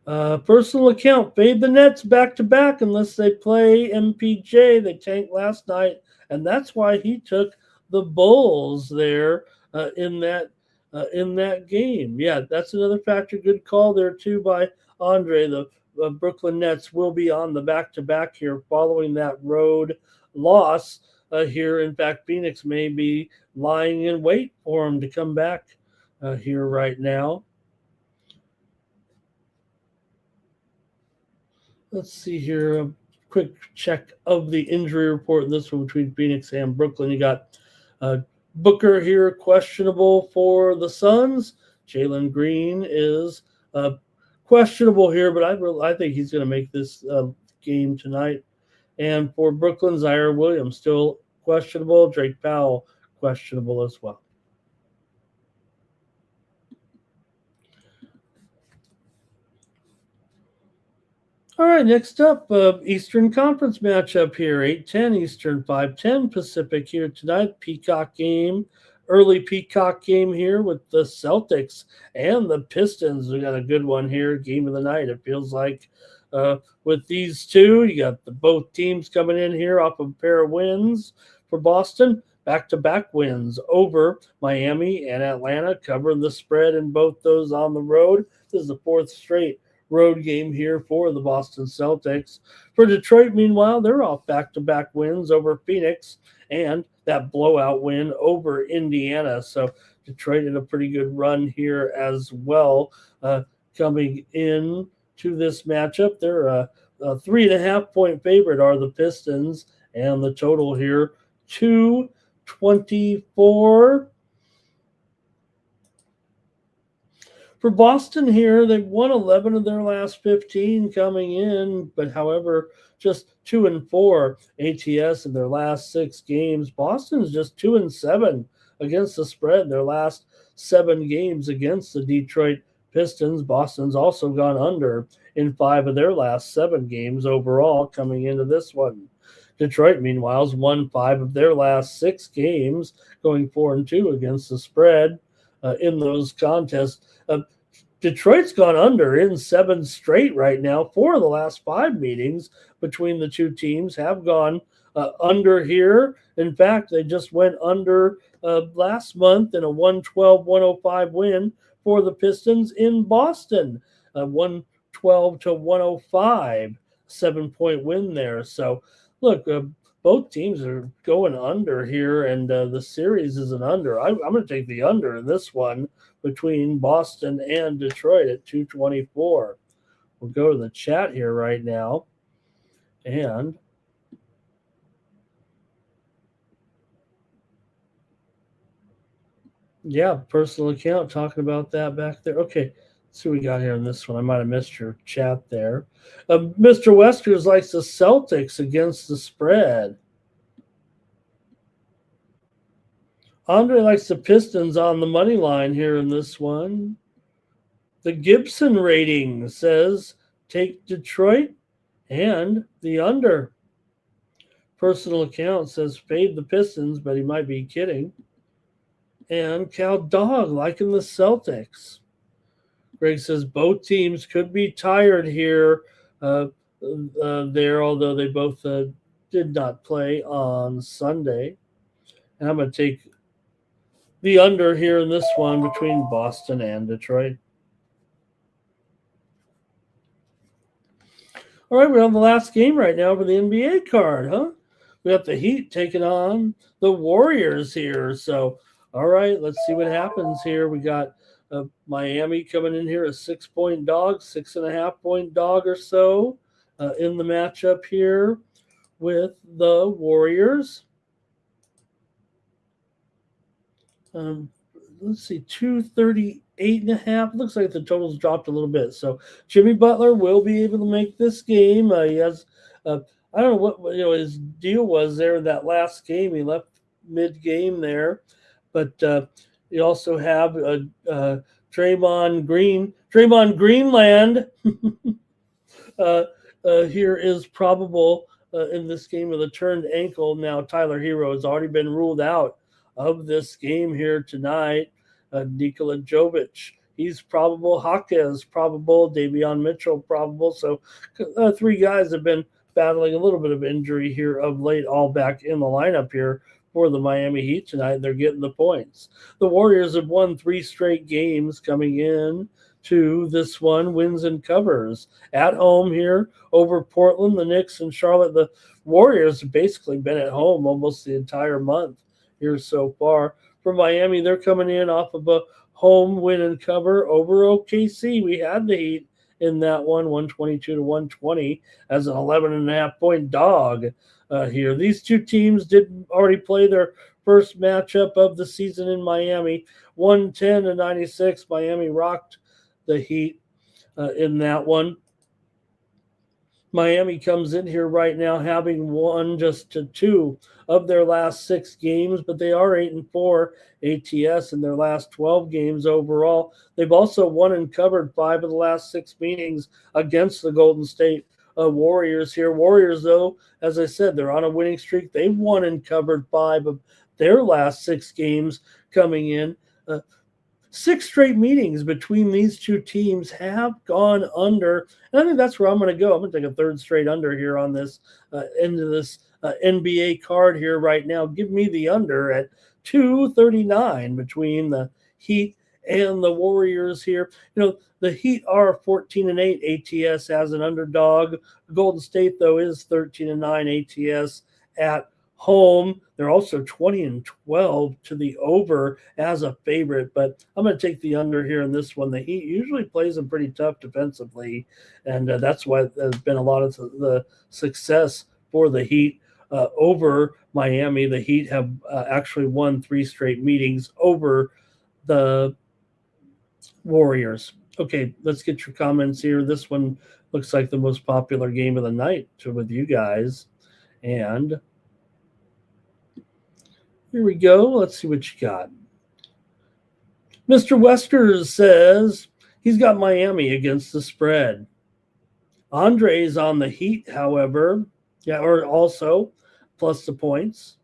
Personal account, fade the Nets back-to-back unless they play MPJ. They tanked last night, and that's why he took the Bulls there in that game. Yeah, that's another factor. Good call there, too, by Andre. The Brooklyn Nets will be on the back-to-back here following that road loss here. In fact, Phoenix may be lying in wait for them to come back here right now. Let's see here. A quick check of the injury report. This one between Phoenix and Brooklyn. You got Booker here questionable for the Suns. Jalen Green is questionable here, but I think he's going to make this game tonight. And for Brooklyn, Zaire Williams still questionable. Drake Powell questionable as well. All right, next up, Eastern Conference matchup here, 8:10 Eastern, 5:10 Pacific here tonight. Peacock game, early Peacock game here with the Celtics and the Pistons. We got a good one here, game of the night. It feels like with these two, you got both teams coming in here off of a pair of wins for Boston. Back-to-back wins over Miami and Atlanta, covering the spread in both those on the road. This is the 4th straight road game here for the Boston Celtics. For Detroit, meanwhile, they're off back-to-back wins over Phoenix and that blowout win over Indiana. So Detroit in a pretty good run here as well. Coming in to this matchup, they're a 3.5-point favorite are the Pistons, and the total here 224. For Boston here, they've won 11 of their last 15 coming in, but however, just 2-4 ATS in their last 6 games. Boston's just 2-7 against the spread. Their last 7 games against the Detroit Pistons. Boston's also gone under in 5 of their last 7 games overall coming into this one. Detroit, meanwhile, has won 5 of their last 6 games, going 4-2 against the spread in those contests. Detroit's gone under in 7 straight right now. 4 of the last 5 meetings between the two teams have gone under here. In fact, they just went under last month in a 112-105 win for the Pistons in Boston. 112-105, 7-point win there. So, look, both teams are going under here, and the series is an under. I'm going to take the under in this one between Boston and Detroit at 224. We'll go to the chat here right now. And yeah, personal account talking about that back there. Okay, let's see what we got here in this one. I might have missed your chat there. Mr. Weskers likes the Celtics against the spread. Andre likes the Pistons on the money line here in this one. The Gibson rating says take Detroit and the under. Personal account says fade the Pistons, but he might be kidding. And Cal Dog liking the Celtics. Greg says both teams could be tired here there, although they both did not play on Sunday. And I'm going to take the under here in this one between Boston and Detroit. All right, we're on the last game right now for the NBA card, huh? We got the Heat taking on the Warriors here. So, all right, let's see what happens here. We got Miami coming in here, a 6-point dog, 6.5-point dog or so in the matchup here with the Warriors. Let's see, 238.5. Looks like the total's dropped a little bit. So Jimmy Butler will be able to make this game. He has, I don't know what his deal was there in that last game. He left mid-game there, but you also have Draymond Greenland here is probable in this game with a turned ankle. Now Tyler Hero has already been ruled out of this game here tonight. Nikola Jovic, he's probable. Jaquez probable. Davion Mitchell probable. So 3 guys have been battling a little bit of injury here of late, all back in the lineup here for the Miami Heat tonight. They're getting the points. The Warriors have won 3 straight games coming in to this one, wins and covers. At home here over Portland, the Knicks, and Charlotte. The Warriors have basically been at home almost the entire month here so far. For Miami, they're coming in off of a home win and cover over OKC. We had the Heat in that one, 122-120 as an 11.5-point dog here. These two teams did already play their first matchup of the season in Miami, 110-96. Miami rocked the Heat in that one. Miami comes in here right now having won just 2 of their last 6 games, but they are 8-4 ATS in their last 12 games overall. They've also won and covered 5 of the last 6 meetings against the Golden State Warriors here. Warriors, though, as I said, they're on a winning streak. They've won and covered 5 of their last 6 games coming in. 6 straight meetings between these two teams have gone under. And I think that's where I'm going to go. I'm going to take a 3rd straight under here on this into this NBA card here right now. Give me the under at 239 between the Heat and the Warriors here. The Heat are 14-8 ATS as an underdog. Golden State, though, is 13-9 ATS at home. They're also 20-12 to the over as a favorite, but I'm going to take the under here in this one. The Heat usually plays them pretty tough defensively, and that's why there's been a lot of the success for the Heat over Miami. The Heat have actually won 3 straight meetings over the Warriors. Okay, let's get your comments here. This one looks like the most popular game of the night with you guys. And here we go. Let's see what you got. Mr. Westers says he's got Miami against the spread. Andre's on the Heat, however. Yeah, or also plus the points.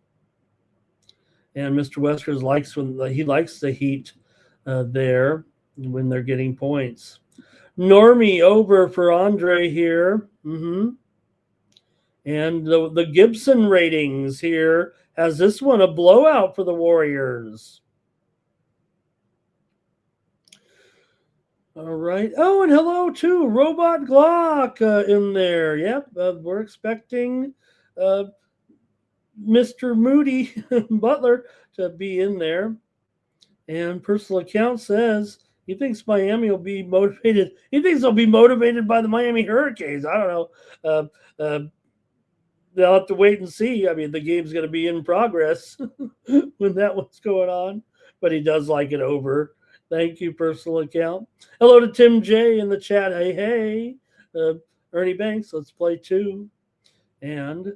And Mr. Westers likes he likes the Heat there when they're getting points. Normie over for Andre here. And the Gibson ratings here has this one a blowout for the Warriors. All right. Oh, and hello to Robot Glock in there. Yep, we're expecting Mr. Moody Butler to be in there. And personal account says he thinks Miami will be motivated. He thinks they'll be motivated by the Miami Hurricanes. I don't know. They'll have to wait and see. I mean, the game's going to be in progress when that one's going on. But he does like it over. Thank you, personal account. Hello to Tim J in the chat. Hey. Ernie Banks, let's play 2. And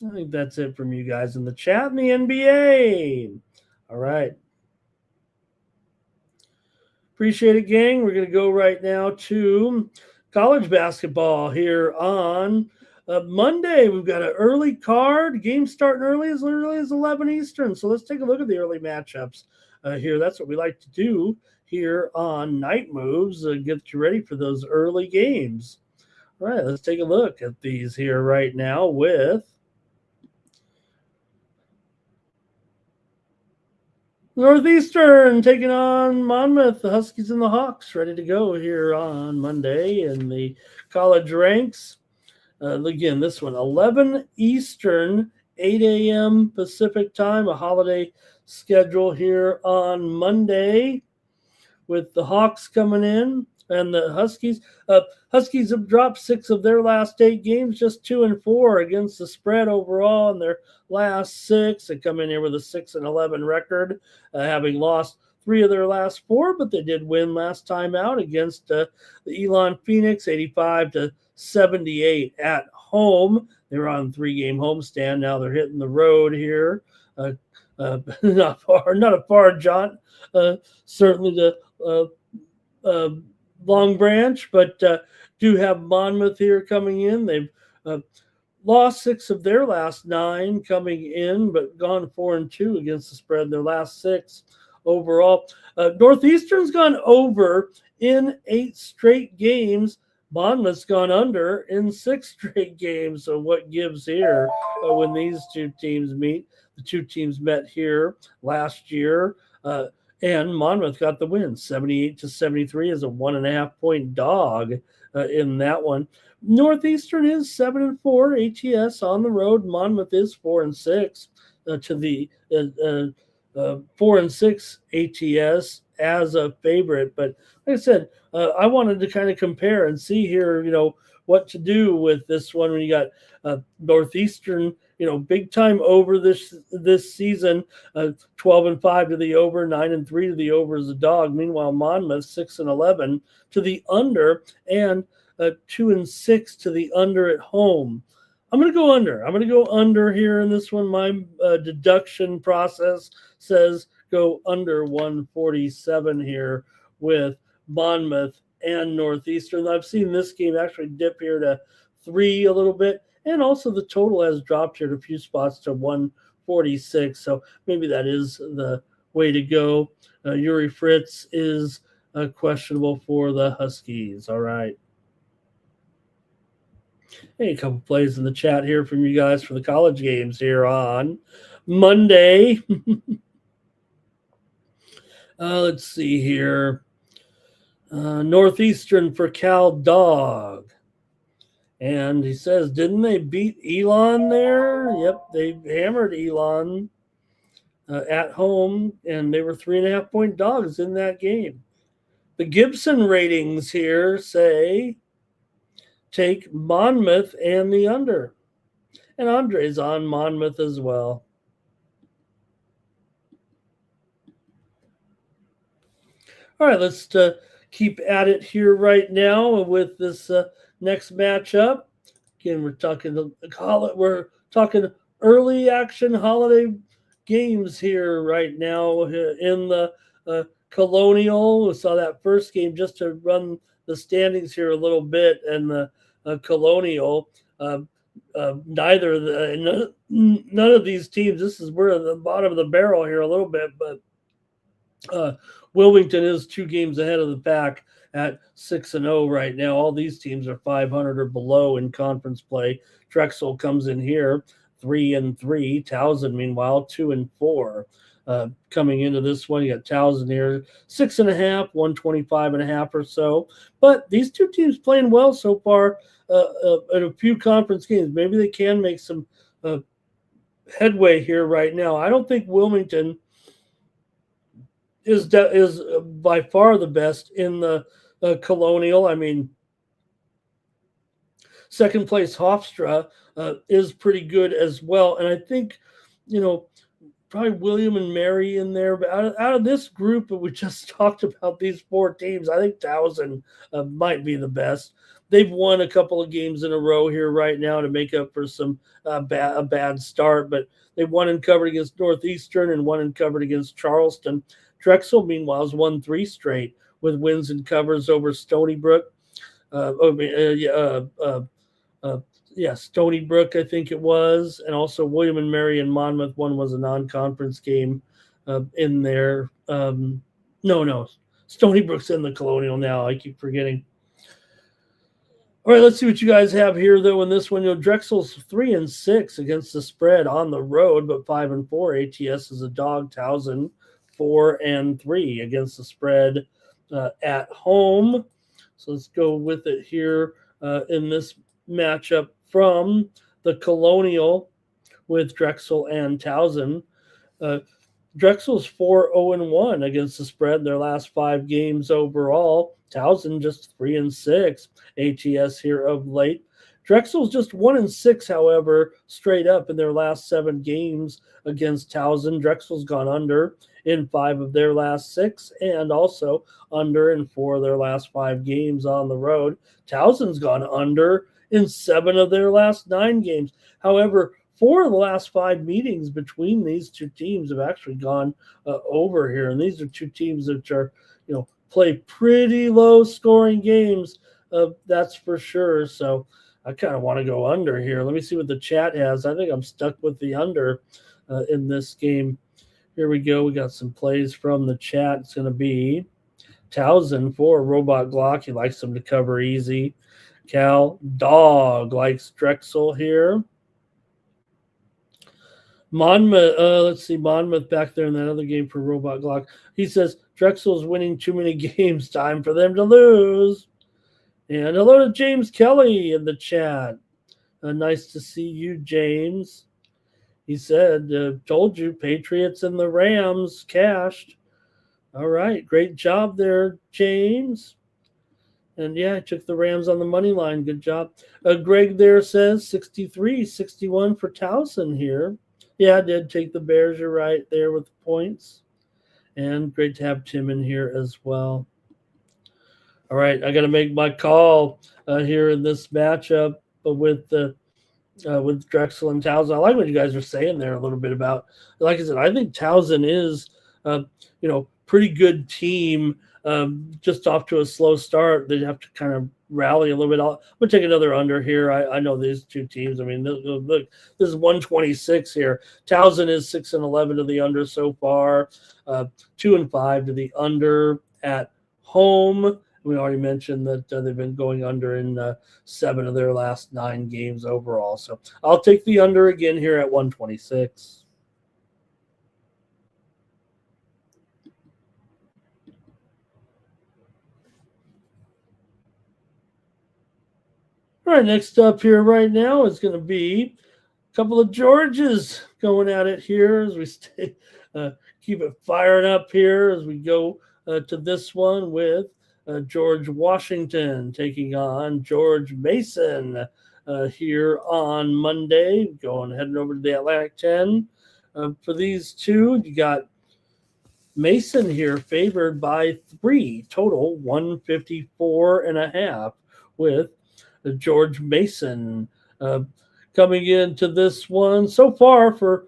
I think that's it from you guys in the chat in the NBA. All right. Appreciate it, gang. We're going to go right now to college basketball here on Monday. We've got an early card. Game starting early as 11 Eastern. So let's take a look at the early matchups here. That's what we like to do here on Night Moves. Get you ready for those early games. All right, let's take a look at these here right now with Northeastern taking on Monmouth, the Huskies and the Hawks, ready to go here on Monday in the college ranks. Again, this one, 11 Eastern, 8 a.m. Pacific time, a holiday schedule here on Monday with the Hawks coming in and the Huskies. Huskies have dropped 6 of their last 8 games, just 2-4 against the spread overall in their last 6. They come in here with a 6-11 record, having lost 3 of their last 4, but they did win last time out against the Elon Phoenix, 85-78 at home. They were on 3-game homestand. Now they're hitting the road here. Not a far jaunt. Certainly the Long Branch, but do have Monmouth here coming in. They've lost 6 of their last 9 coming in, but gone 4-2 against the spread in their last 6 overall. Northeastern's gone over in 8 straight games. Monmouth's gone under in 6 straight games. So what gives here when these 2 teams meet? The 2 teams met here last year. And Monmouth got the win, 78-73 as a 1.5-point dog in that one. Northeastern is 7-4 ATS on the road. Monmouth is 4-6 to the 4-6 ATS as a favorite. But like I said, I wanted to kind of compare and see here, what to do with this one when you got Northeastern, big time over this season, 12-5 to the over, 9-3 to the over as a dog. Meanwhile, Monmouth 6-11 to the under, and 2-6 to the under at home. I'm going to go under. I'm going to go under here in this one. My deduction process says go under 147 here with Monmouth and Northeastern. I've seen this game actually dip here to 3 a little bit, and also the total has dropped here to a few spots to 146. So maybe that is the way to go. Yuri Fritz is questionable for the Huskies. All right. Hey, a couple plays in the chat here from you guys for the college games here on Monday. Let's see here. Northeastern for Cal Dog. And he says, didn't they beat Elon there? Yep, they hammered Elon at home, and they were 3.5-point dogs in that game. The Gibson ratings here say take Monmouth and the under. And Andre's on Monmouth as well. All right, let's keep at it here right now with this next matchup. Again, we're talking early action holiday games here right now in the Colonial. We saw that first game just to run the standings here a little bit, and the Colonial. Uh, none of these teams. This is we're at the bottom of the barrel here a little bit, but Wilmington is 2 games ahead of the pack at 6-0 right now. All these teams are 500 or below in conference play. Drexel comes in here 3-3. Towson, meanwhile, 2-4. Coming into this one, you got Towson here 6.5, 125.5 or so. But these 2 teams playing well so far in a few conference games. Maybe they can make some headway here right now. I don't think Wilmington is by far the best in the Colonial. I mean, second place Hofstra is pretty good as well, and I think probably William and Mary in there. But out of this group that we just talked about, these 4 teams, I think Towson might be the best. They've won a couple of games in a row here right now to make up for some a bad start, but they won and covered against Northeastern and won and covered against Charleston. Drexel, meanwhile, has won 3 straight with wins and covers over Stony Brook. Stony Brook, I think it was, and also William and Mary and Monmouth. One was a non-conference game in there. No, Stony Brook's in the Colonial now. I keep forgetting. All right, let's see what you guys have here, though. In this one, Drexel's 3-6 against the spread on the road, but 5-4. ATS is a dog. Towson 4-3 against the spread at home. So let's go with it here in this matchup from the Colonial with Drexel and Towson. Drexel's 4-0-1 against the spread in their last 5 games overall. Towson just 3-6. ATS here of late. Drexel's just 1-6, however, straight up in their last 7 games against Towson. Drexel's gone under in 5 of their last 6, and also under in 4 of their last 5 games on the road. Towson's gone under in 7 of their last 9 games. However, 4 of the last 5 meetings between these 2 teams have actually gone over here, and these are 2 teams that are, play pretty low scoring games. That's for sure. So I kind of want to go under here. Let me see what the chat has. I think I'm stuck with the under in this game. Here we go. We got some plays from the chat. It's going to be Towson for Robot Glock. He likes them to cover easy. Cal Dog likes Drexel here. Monmouth, let's see, Monmouth back there in that other game for Robot Glock. He says Drexel's winning too many games. Time for them to lose. And hello to James Kelly in the chat. Nice to see you, James. He said, told you, Patriots and the Rams cashed. All right, great job there, James. And yeah, I took the Rams on the money line. Good job. Greg there says 63-61 for Towson here. Yeah, I did take the Bears. You're right there with the points. And great to have Tim in here as well. All right, I got to make my call here in this matchup with Drexel and Towson. I like what you guys are saying there a little bit about. Like I said, I think Towson is, pretty good team. Just off to a slow start, they'd have to kind of rally a little bit. I'm gonna take another under here. I know these 2 teams. I mean, look, this is 126 here. Towson is 6-11 to the under so far, 2-5 to the under at home. We already mentioned that they've been going under in 7 of their last 9 games overall. So I'll take the under again here at 126. All right, next up here right now is going to be a couple of Georges going at it here as we stay, keep it firing up here as we go to this one with George Washington taking on George Mason here on Monday. Heading over to the Atlantic 10. For these 2, you got Mason here favored by 3, total 154.5 with George Mason coming into this one so far for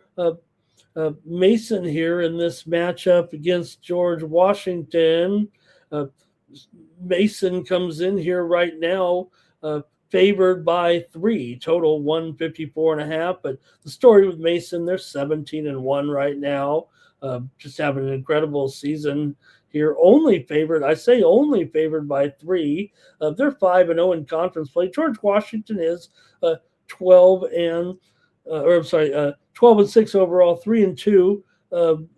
Mason here in this matchup against George Washington. Mason comes in here right now favored by 3, total 154.5. But the story with Mason, they're 17-1 right now, just having an incredible season here. Only favored by 3. They're 5-0 in conference play. George Washington is 12 and 12-6 overall, 3-2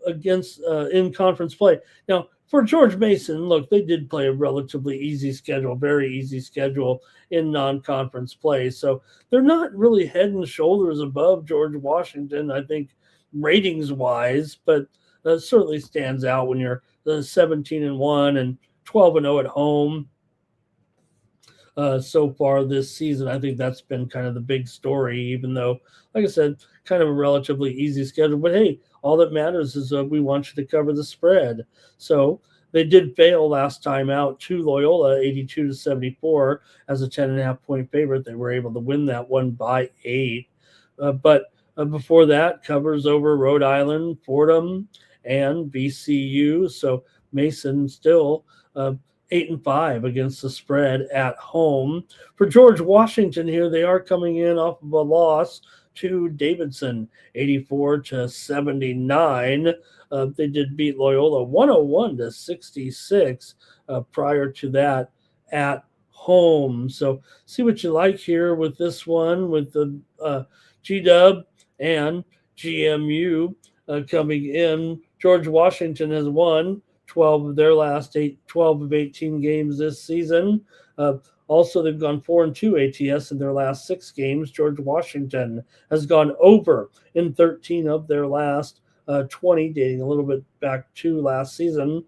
against in conference play. Now, for George Mason, look, they did play a relatively easy schedule, very easy schedule in non-conference play. So they're not really head and shoulders above George Washington, I think, ratings-wise, but certainly stands out when you're 17-1 and 12-0 at home. So far this season, I think that's been kind of the big story, even though, like I said, kind of a relatively easy schedule. But hey, all that matters is we want you to cover the spread. So they did fail last time out to Loyola, 82-74 as a 10.5-point favorite. They were able to win that one by 8. But before that, covers over Rhode Island, Fordham, and VCU. So Mason still 8-5 against the spread at home. For George Washington here, they are coming in off of a loss to Davidson, 84-79. They did beat Loyola 101-66 prior to that at home. So see what you like here with this one, with the G-Dub and GMU coming in. George Washington has won 12 of their last 12 of 18 games this season. Also, they've gone 4-2 ATS in their last 6 games. George Washington has gone over in 13 of their last 20, dating a little bit back to last season.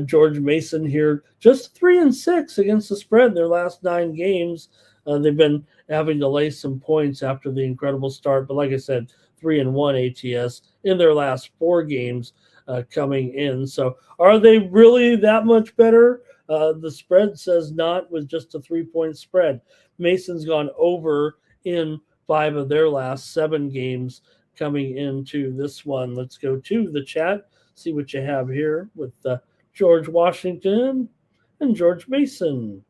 George Mason here just 3-6 against the spread in their last 9 games. They've been having to lay some points after the incredible start, but like I said, 3-1 ATS in their last 4 games coming in. So are they really that much better? The spread says not, with just a 3-point spread. Mason's gone over in 5 of their last 7 games coming into this one. Let's go to the chat, see what you have here with George Washington and George Mason.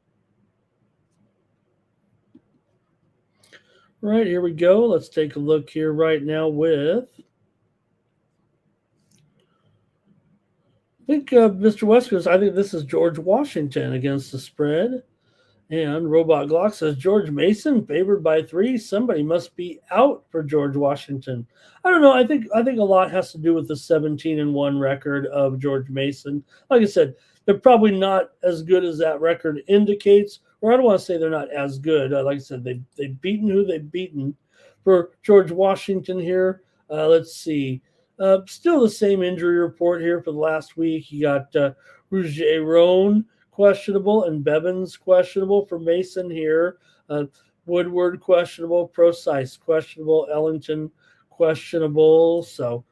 Right, here we go. Let's take a look here right now with, I think Mr. Westcoast, I think this is George Washington against the spread. And Robot Glock says George Mason favored by 3. Somebody must be out for George Washington. I don't know. I think a lot has to do with the 17-1 record of George Mason. Like I said, they're probably not as good as that record indicates, or I don't want to say they're not as good. Like I said, they've beaten who they've beaten. For George Washington here, let's see. Still the same injury report here for the last week. You got Rougeron questionable and Bevins questionable for Mason here. Woodward questionable, Procise questionable, Ellington questionable. So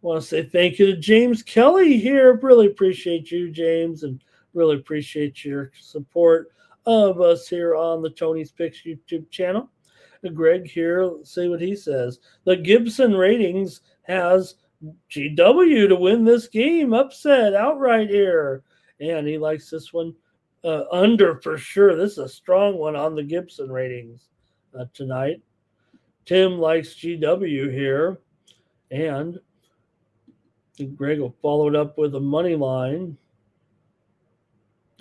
I want to say thank you to James Kelly here. Really appreciate you, James, and really appreciate your support of us here on the Tony's Picks YouTube channel. Greg here, see what he says. The Gibson ratings has GW to win this game. Upset outright here. And he likes this one under for sure. This is a strong one on the Gibson ratings tonight. Tim likes GW here. And Greg will follow it up with a money line.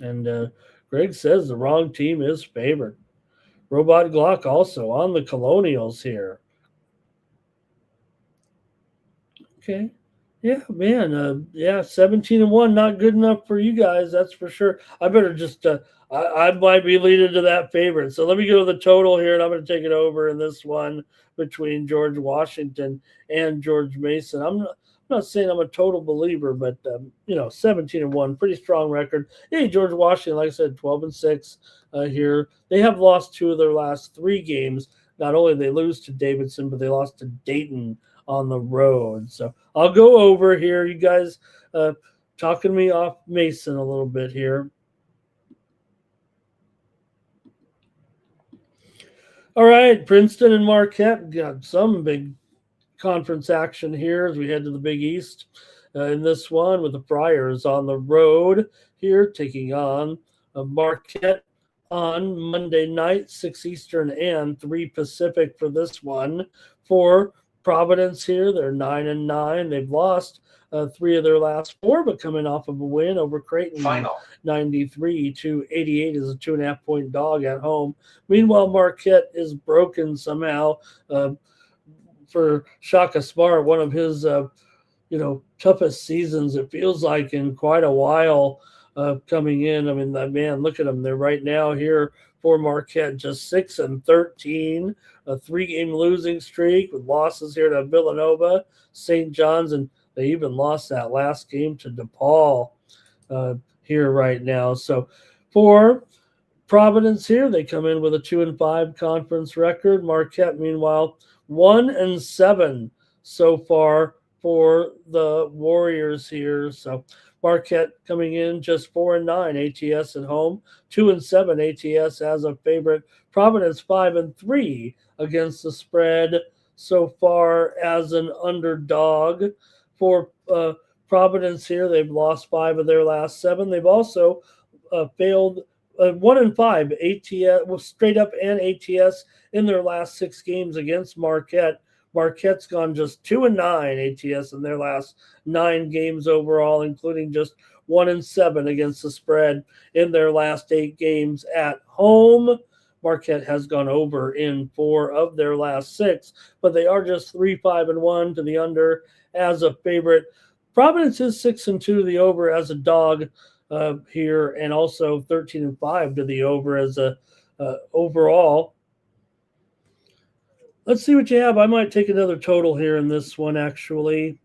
And Greg says the wrong team is favored. Robot Glock also on the Colonials here. Okay. Yeah, man. 17-1, not good enough for you guys. That's for sure. I better just, I might be leading to that favorite. So let me go to the total here, and I'm going to take it over in this one between George Washington and George Mason. I'm not saying I'm a total believer, but 17-1, pretty strong record. Hey, George Washington, like I said, 12-6 here. They have lost 2 of their last 3 games. Not only did they lose to Davidson, but they lost to Dayton on the road. So I'll go over here. You guys talking me off Mason a little bit here. All right, Princeton and Marquette got some big conference action here as we head to the Big East in this one, with the Friars on the road here taking on Marquette on Monday night, 6 Eastern and 3 Pacific for this one. For Providence here, they're 9-9. They've lost 3 of their last 4, but coming off of a win over Creighton, Final. 93-88 is a 2.5-point dog at home. Meanwhile, Marquette is broken somehow. For Shaka Smart, one of his toughest seasons, it feels like, in quite a while coming in. I mean, man, look at them. They're right now here for Marquette, just 6-13, a 3-game losing streak with losses here to Villanova, St. John's, and they even lost that last game to DePaul here right now. So for Providence here, they come in with a 2-5 conference record. Marquette, meanwhile, 1-7 so far for the Warriors here. So Marquette coming in just 4-9 ATS at home, 2-7 ATS as a favorite. Providence 5-3 against the spread so far as an underdog. For Providence here, they've lost 5 of their last 7. They've also failed 1-5 ATS, straight up, and ATS in their last 6 games against Marquette. Marquette's gone just 2-9 ATS in their last 9 games overall, including just 1-7 against the spread in their last 8 games at home. Marquette has gone over in 4 of their last 6, but they are just 3-5-1 to the under as a favorite. Providence is 6-2 to the over as a dog here, and also 13-5 to the over as a overall. Let's see what you have. I might take another total here in this one, actually.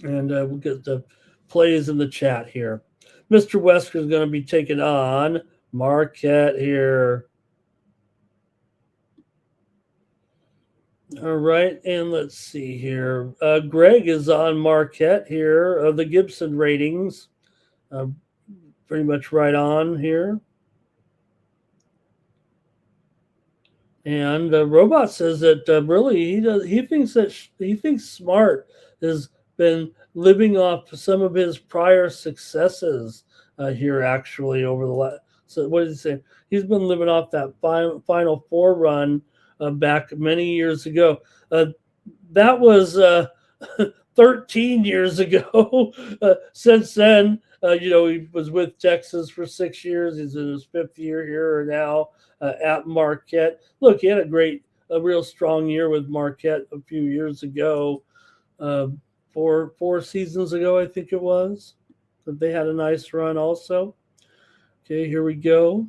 And we'll get the plays in the chat here. Mr. Wesker is going to be taking on Marquette here. All right, and let's see here. Greg is on Marquette here of the Gibson ratings. Pretty much right on here. And Robot says that really he thinks Smart has been living off some of his prior successes here, actually, over the last. So what did he say? He's been living off that Final Four run back many years ago. That was 13 years ago. Since then, he was with Texas for 6 years. He's in his 5th year here now at Marquette. Look, he had a real strong year with Marquette a few years ago. 4 seasons ago, I think it was. But they had a nice run also. Okay, here we go.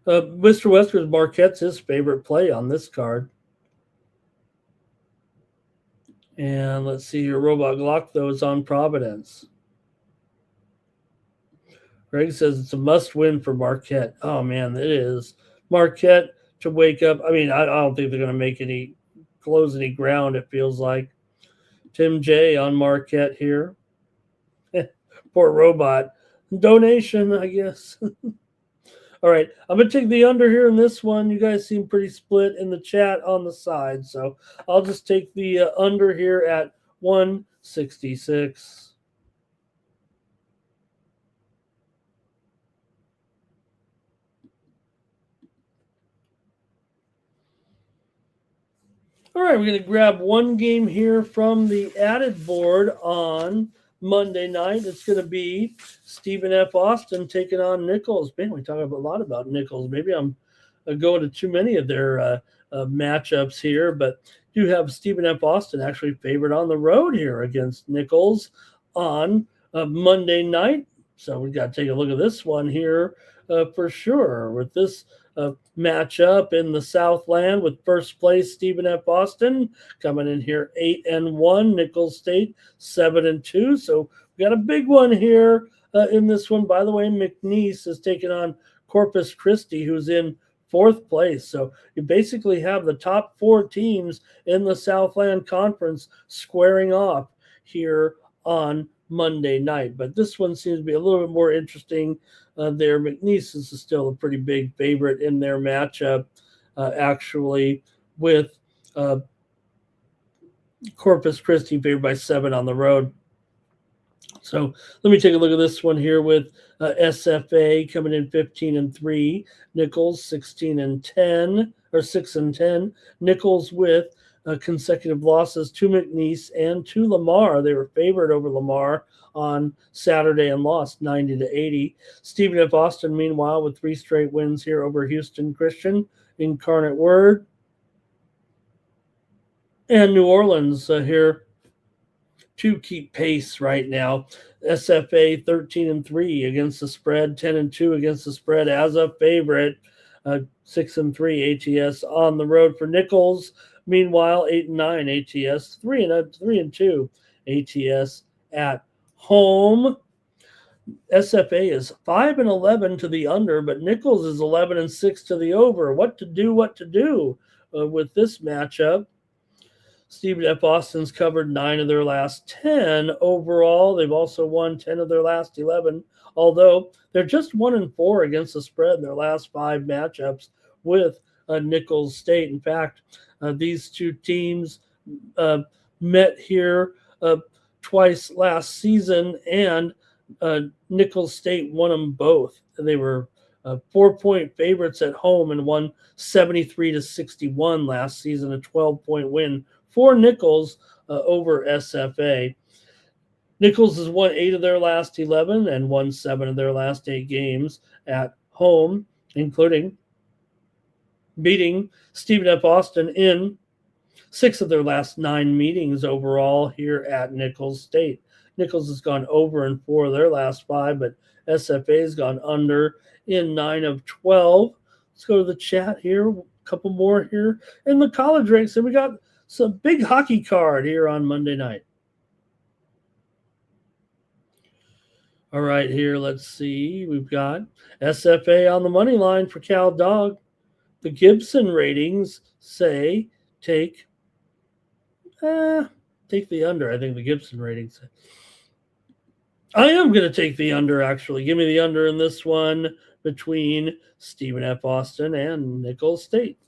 Mr. Wester's Marquette's his favorite play on this card. And let's see here. Robot Glock, though, is on Providence. Greg says it's a must-win for Marquette. Oh, man, it is. Marquette to wake up. I mean, I don't think they're going to close any ground, it feels like. Tim J on Marquette here. Poor Robot. Donation, I guess. All right, I'm going to take the under here in this one. You guys seem pretty split in the chat on the side, so I'll just take the under here at 166. All right, we're going to grab one game here from the added board on Monday night. It's going to be Stephen F. Austin taking on Nichols. Man, we talk a lot about Nichols. Maybe I'm going to too many of their matchups here, but you have Stephen F. Austin actually favored on the road here against Nichols on Monday night. So we've got to take a look at this one here for sure with this matchup in the Southland with first place Stephen F. Austin coming in here 8-1, Nichols State 7-2. So we got a big one here in this one. By the way, McNeese is taking on Corpus Christi, who's in fourth place. So you basically have the top 4 teams in the Southland Conference squaring off here on Monday night. But this one seems to be a little bit more interesting. There, McNeese is still a pretty big favorite in their matchup, actually, with Corpus Christi favored by 7 on the road. So let me take a look at this one here with SFA coming in 15-3, Nichols 16-10 or 6-10. Nichols with consecutive losses to McNeese and to Lamar. They were favored over Lamar on Saturday and lost 90-80. Stephen F. Austin, meanwhile, with 3 straight wins here over Houston Christian, Incarnate Word, and New Orleans here to keep pace right now. SFA 13-3 against the spread, 10-2 against the spread as a favorite. 6-3 ATS on the road for Nichols. Meanwhile, 8-9 ATS, 3-2 ATS at home. SFA is 5-11 to the under, but Nichols is 11-6 to the over. What to do with this matchup? Stephen F. Austin's covered 9 of their last 10 overall. They've also won 10 of their last 11, although they're just 1-4 against the spread in their last 5 matchups with Nichols State. In fact, these 2 teams met here twice last season, and Nichols State won them both. They were 4-point favorites at home and won 73-61 last season, a 12-point win for Nichols over SFA. Nichols has won 8 of their last 11 and won 7 of their last 8 games at home, including beating Stephen F. Austin in 6 of their last 9 meetings overall here at Nichols State. Nichols has gone over in 4 of their last 5, but SFA has gone under in 9 of 12. Let's go to the chat here. A couple more here in the college ranks, and we got some big hockey card here on Monday night. All right, here, let's see. We've got SFA on the money line for Cal Dog. The Gibson ratings say take the under. I think the Gibson ratings. I am going to take the under, actually. Give me the under in this one between Stephen F. Austin and Nichols State.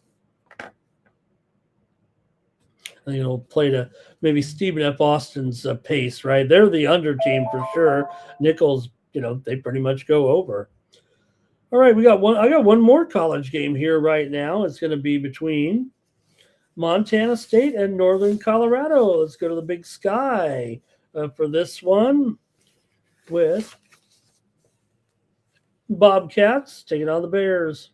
I think it'll play to maybe Stephen F. Austin's pace, right? They're the under team for sure. Nichols, they pretty much go over. All right, I got one more college game here right now. It's going to be between Montana State and Northern Colorado. Let's go to the Big Sky for this one with Bobcats taking on the Bears.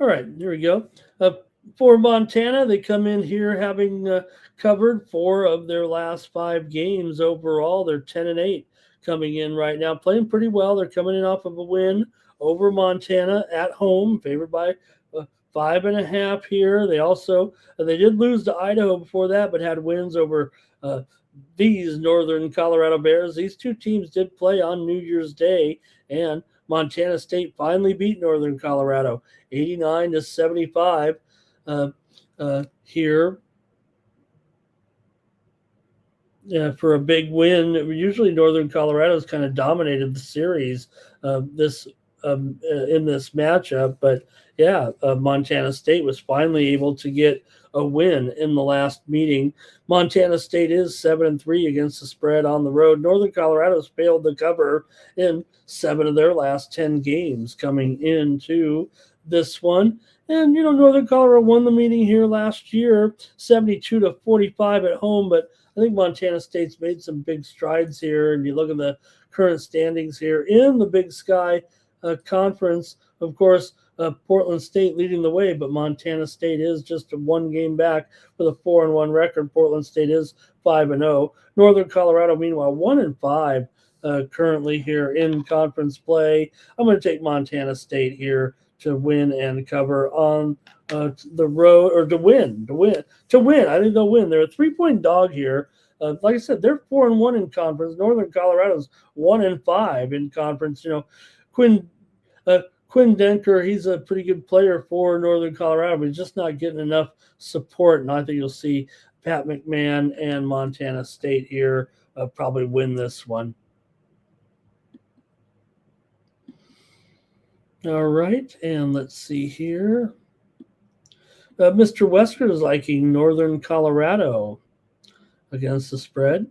All right, here we go. For Montana, they come in here having covered 4 of their last 5 games overall. They're 10-8 coming in right now, playing pretty well. They're coming in off of a win over Montana at home, favored by 5.5 here. They did lose to Idaho before that, but had wins over these Northern Colorado Bears. These 2 teams did play on New Year's Day, and Montana State finally beat Northern Colorado 89-75 here for a big win. Usually Northern Colorado's kind of dominated the series in this matchup, but Montana State was finally able to get a win in the last meeting. Montana State is 7-3 against the spread on the road. Northern Colorado's failed to cover in 7 of their last 10 games coming into this one. And, Northern Colorado won the meeting here last year, 72-45 at home, but I think Montana State's made some big strides here. And you look at the current standings here in the Big Sky Conference. Of course, Portland State leading the way, but Montana State is just 1 game back with a 4-1 record. Portland State is 5-0. Northern Colorado, meanwhile, 1-5 currently here in conference play. I'm going to take Montana State here to win and cover on the road, or to win. I think they'll win. They're a 3-point dog here Like I said, they're 4-1 in conference. Northern Colorado's 1-5 in conference. Quinn Quinn Denker, he's a pretty good player for Northern Colorado, but he's just not getting enough support. And I think you'll see Pat McMahon and Montana State here probably win this one. All right, and let's see here. Mr. Wesker is liking Northern Colorado against the spread.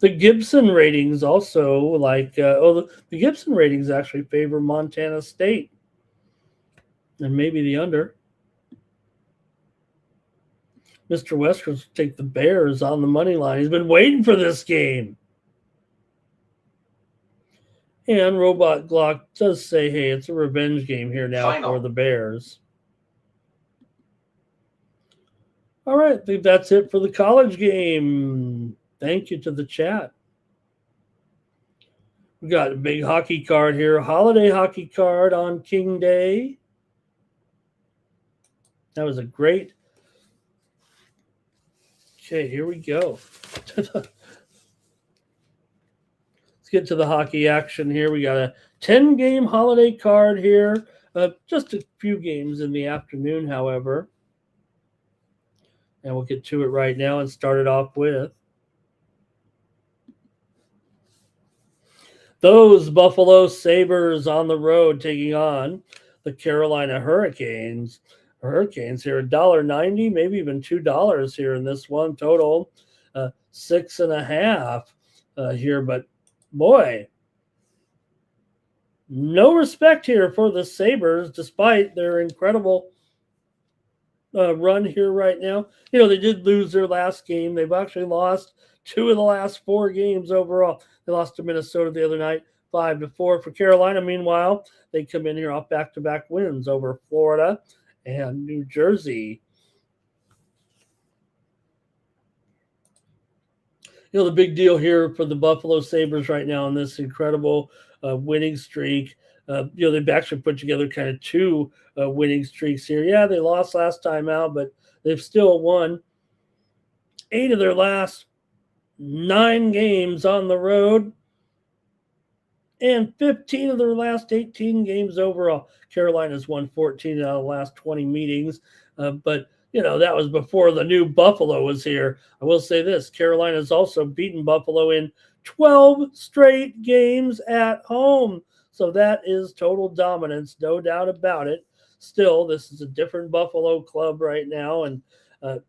The Gibson ratings also like, the Gibson ratings actually favor Montana State and maybe the under. Mr. Wesker will take the Bears on the money line. He's been waiting for this game. And Robot Glock does say, hey, it's a revenge game here now for the Bears. All right, I think that's it for the college game. Thank you to the chat. We got a big hockey card here. Holiday hockey card on King Day. That was a great. Okay, here we go. Let's get to the hockey action here. We got a 10-game holiday card here. Just a few games in the afternoon, however. And we'll get to it right now and start it off with those Buffalo Sabres on the road taking on the Carolina Hurricanes. Hurricanes here, $1.90, maybe even $2 here in this one. Total 6.5 here. But boy, no respect here for the Sabres despite their incredible run here right now. They did lose their last game. They've actually lost 2 of the last 4 games overall. They lost to Minnesota the other night, 5-4. For Carolina, meanwhile, they come in here off back-to-back wins over Florida and New Jersey. The big deal here for the Buffalo Sabres right now in this incredible winning streak. They've actually put together kind of 2 winning streaks here. Yeah, they lost last time out, but they've still won 8 of their last 9 games on the road and 15 of their last 18 games overall. Carolina's won 14 out of the last 20 meetings, but that was before the new Buffalo was here. I will say this, Carolina's also beaten Buffalo in 12 straight games at home. So that is total dominance, no doubt about it. Still, this is a different Buffalo club right now, and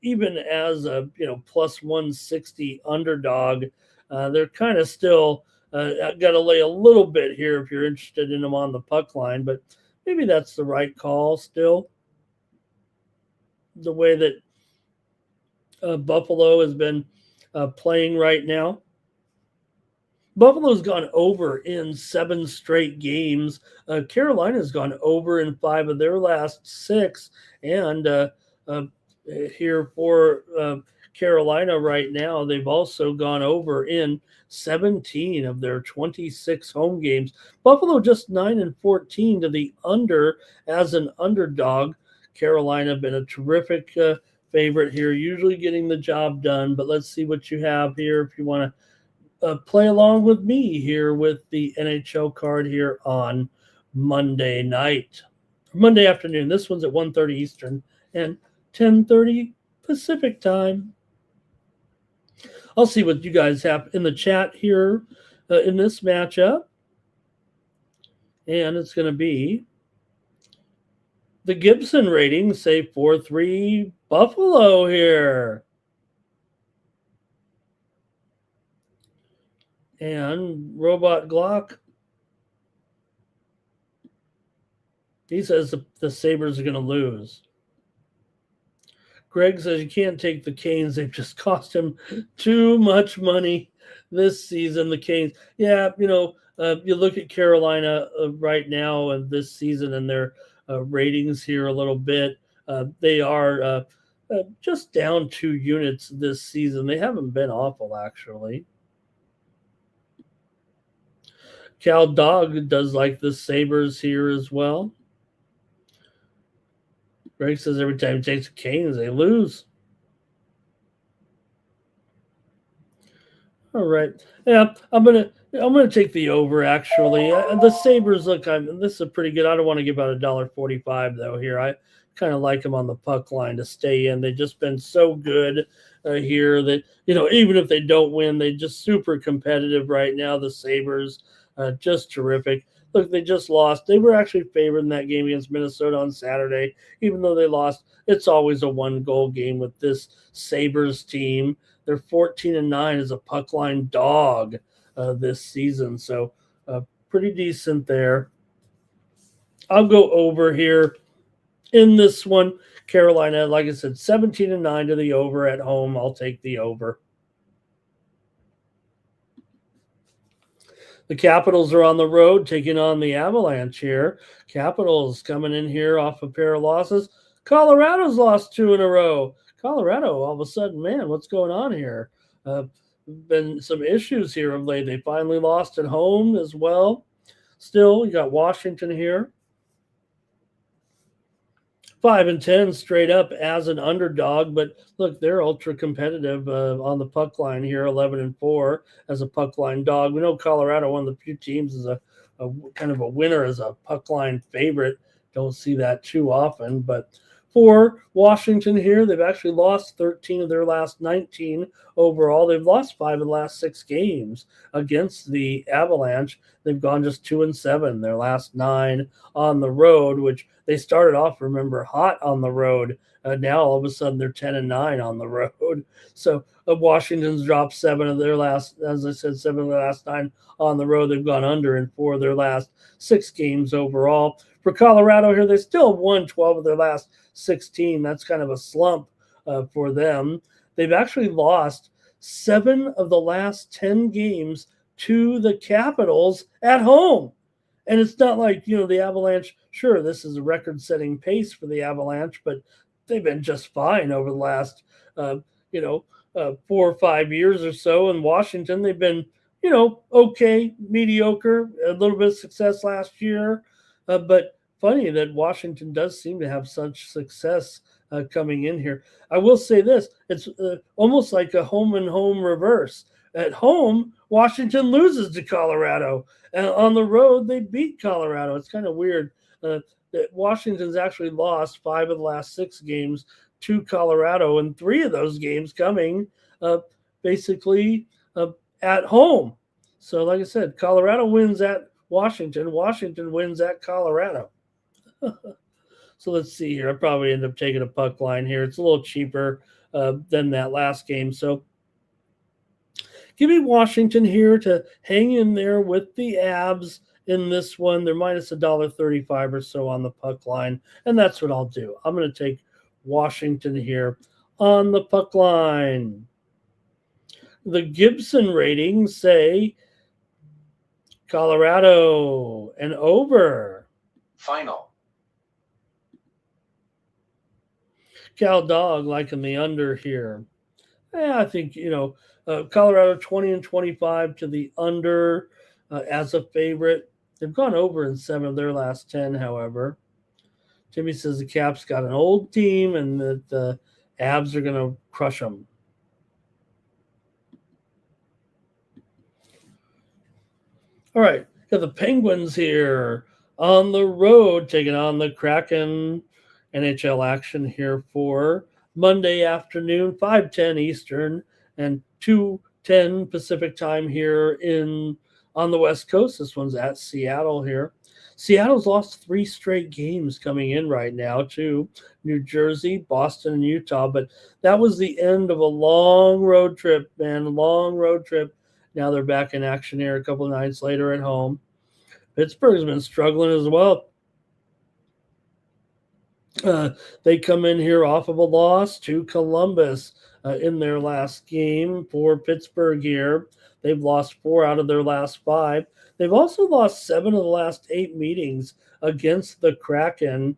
even as a plus 160 underdog, they're kind of still got to lay a little bit here if you're interested in them on the puck line. But maybe that's the right call still. The way that Buffalo has been playing right now. Buffalo's gone over in 7 straight games. Carolina's gone over in 5 of their last 6. And here for Carolina right now, they've also gone over in 17 of their 26 home games. Buffalo just 9-14 to the under as an underdog. Carolina been a terrific favorite here, usually getting the job done. But let's see what you have here if you want to play along with me here with the NHL card here on Monday night. Monday afternoon. This one's at 1:30 Eastern and 10:30 Pacific time. I'll see what you guys have in the chat here in this matchup. And it's going to be the Gibson rating, say 4-3 Buffalo here. And Robot Glock, he says the Sabres are going to lose. Greg says you can't take the Canes. They've just cost him too much money this season. The Canes, yeah, you look at Carolina right now and this season and their ratings here a little bit. They are just down 2 units this season. They haven't been awful, actually. Cal Dog does like the Sabres here as well. Greg says every time he takes the Canes, they lose. All right. Yeah, I'm gonna take the over. Actually, the Sabers look. This is pretty good. I don't want to give out $1.45 though. Here, I kind of like them on the puck line to stay in. They've just been so good here that even if they don't win, they just super competitive right now. The Sabers, just terrific. Look, they just lost. They were actually favored in that game against Minnesota on Saturday, even though they lost. It's always a one-goal game with this Sabers team. They're 14-9 as a puck line dog this season, so pretty decent there. I'll go over here in this one. Carolina, like I said, 17-9 to the over at home. I'll take the over. The Capitals are on the road taking on the Avalanche here. Capitals coming in here off a pair of losses. Colorado's lost 2 in a row. Colorado, all of a sudden, man, what's going on here? Been some issues here of late. They finally lost at home as well. Still, you got Washington here. 5-10 straight up as an underdog, but look, they're ultra competitive on the puck line here. 11-4 as a puck line dog. We know Colorado, one of the few teams, is a kind of a winner as a puck line favorite. Don't see that too often, but for Washington here, they've actually lost 13 of their last 19 overall. They've lost 5 of the last 6 games against the Avalanche. They've gone just 2-7 their last 9 on the road, which they started off, remember, hot on the road. Now all of a sudden they're 10-9 on the road. So Washington's dropped 7 of their last, as I said, 7 of their last 9 on the road. They've gone under in 4 of their last 6 games overall. For Colorado here, they still won 12 of their last 16. That's kind of a slump for them. They've actually lost 7 of the last 10 games to the Capitals at home. And it's not like, the Avalanche, sure, this is a record-setting pace for the Avalanche, but they've been just fine over the last, 4 or 5 years or so. In Washington, they've been, okay, mediocre, a little bit of success last year. But funny that Washington does seem to have such success coming in here. I will say this, it's almost like a home and home reverse. At home, Washington loses to Colorado. And on the road, they beat Colorado. It's kind of weird that Washington's actually lost 5 of the last 6 games to Colorado, and 3 of those games coming basically at home. So, like I said, Colorado wins at Washington. Washington wins at Colorado. So let's see here. I probably end up taking a puck line here. It's a little cheaper than that last game. So give me Washington here to hang in there with the Avs in this one. They're minus $1.35 or so on the puck line, and that's what I'll do. I'm going to take Washington here on the puck line. The Gibson ratings say Colorado and over. Final. Cal Dog liking the under here. I think, Colorado 20-25 to the under as a favorite. They've gone over in 7 of their last 10, however. Jimmy says the Caps got an old team and that the Avs are going to crush them. All right, got the Penguins here on the road taking on the Kraken. NHL action here for Monday afternoon, 5:10 Eastern and 2:10 Pacific time here on the West Coast. This one's at Seattle here. Seattle's lost 3 straight games coming in right now to New Jersey, Boston, and Utah, but that was the end of a long road trip, man, long road trip. Now they're back in action here a couple of nights later at home. Pittsburgh's been struggling as well. They come in here off of a loss to Columbus in their last game for Pittsburgh here. They've lost 4 out of their last 5. They've also lost 7 of the last 8 meetings against the Kraken.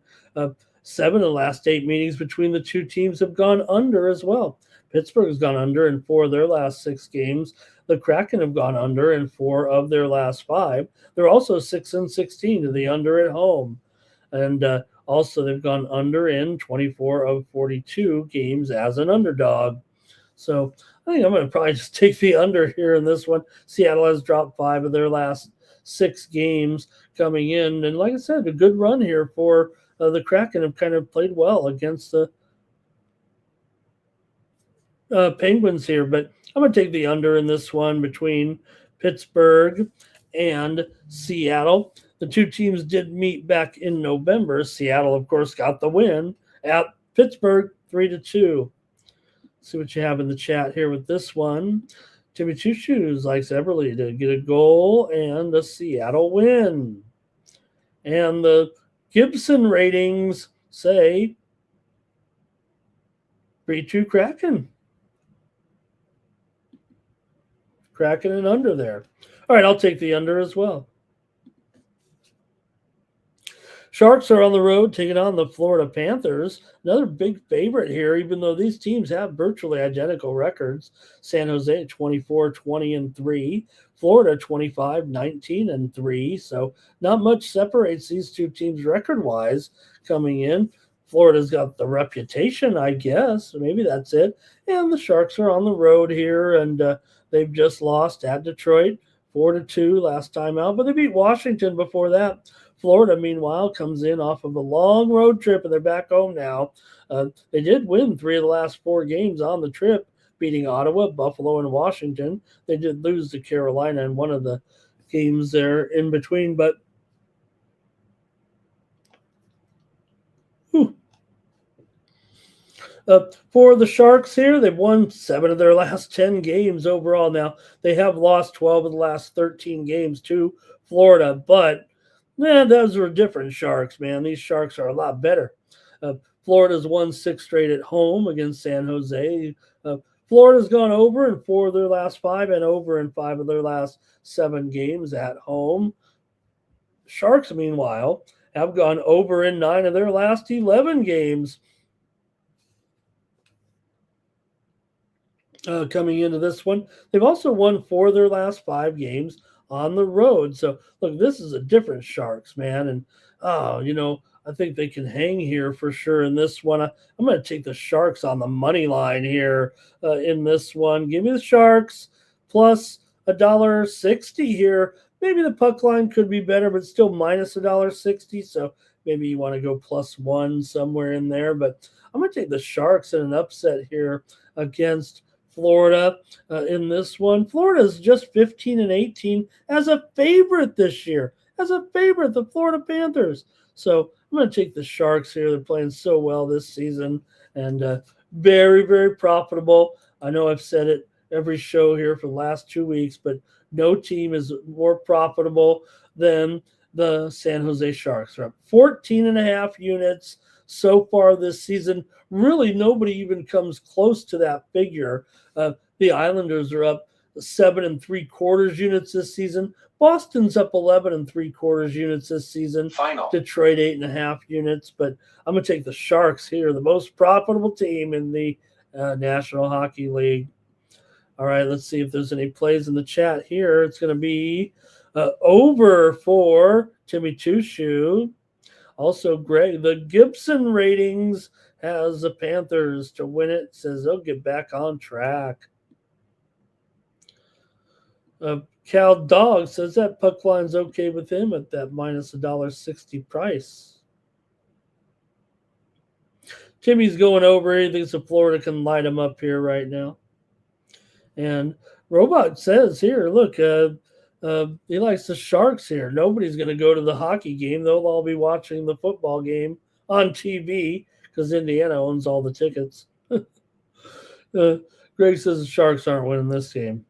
7 of the last 8 meetings between the two teams have gone under as well. Pittsburgh has gone under in 4 of their last 6 games. The Kraken have gone under in 4 of their last 5. They're also 6-16 to the under at home. And also they've gone under in 24 of 42 games as an underdog. So I think I'm going to probably just take the under here in this one. Seattle has dropped 5 of their last 6 games coming in. And like I said, a good run here for the Kraken have kind of played well against the Penguins here. But I'm going to take the under in this one between Pittsburgh and Seattle. The two teams did meet back in November. Seattle, of course, got the win at Pittsburgh 3-2. See what you have in the chat here with this one. Timmy Two Shoes likes Everly to get a goal and a Seattle win. And the Gibson ratings say 3-2 Kraken. Kraken and under there. All right, I'll take the under as well. Sharks are on the road taking on the Florida Panthers. Another big favorite here, even though these teams have virtually identical records. San Jose 24-20-3, Florida 25-19-3. So not much separates these two teams record-wise coming in. Florida's got the reputation, I guess. Maybe that's it. And the Sharks are on the road here, and they've just lost at Detroit 4-2 last time out. But they beat Washington before that. Florida, meanwhile, comes in off of a long road trip, and they're back home now. They did win 3 of the last 4 games on the trip, beating Ottawa, Buffalo, and Washington. They did lose to Carolina in one of the games there in between, but for the Sharks here, they've won 7 of their last 10 games overall. Now, they have lost 12 of the last 13 games to Florida, but those were different Sharks, man. These Sharks are a lot better. Florida's won 6 straight at home against San Jose. Florida's gone over in 4 of their last 5 and over in 5 of their last 7 games at home. Sharks, meanwhile, have gone over in 9 of their last 11 games. Coming into this one, they've also won 4 of their last 5 games on the road. So, look, this is a different Sharks, man. And, I think they can hang here for sure in this one. I'm going to take the Sharks on the money line here in this one. Give me the Sharks plus $1.60 here. Maybe the puck line could be better, but still minus $1.60. So maybe you want to go +1 somewhere in there. But I'm going to take the Sharks in an upset here against Florida in this one. Florida is just 15-18 as a favorite this year. As a favorite, the Florida Panthers. So I'm going to take the Sharks here. They're playing so well this season and very, very profitable. I know I've said it every show here for the last 2 weeks, but no team is more profitable than the San Jose Sharks. They're up 14.5 units so far this season. Really, nobody even comes close to that figure. The Islanders are up 7 3/4 units this season. Boston's up 11 3/4 units this season. Final. Detroit 8.5 units. But I'm going to take the Sharks here, the most profitable team in the National Hockey League. All right, let's see if there's any plays in the chat here. It's going to be over for Timmy Two Shoe. Also, Greg, the Gibson ratings has the Panthers to win it. Says they'll get back on track. Cal Dog says that puck line's okay with him at that minus $1.60 price. Timmy's going over. He thinks that Florida can light him up here right now. And Robot says here, look, he likes the Sharks here. Nobody's going to go to the hockey game. They'll all be watching the football game on TV because Indiana owns all the tickets. Greg says the Sharks aren't winning this game.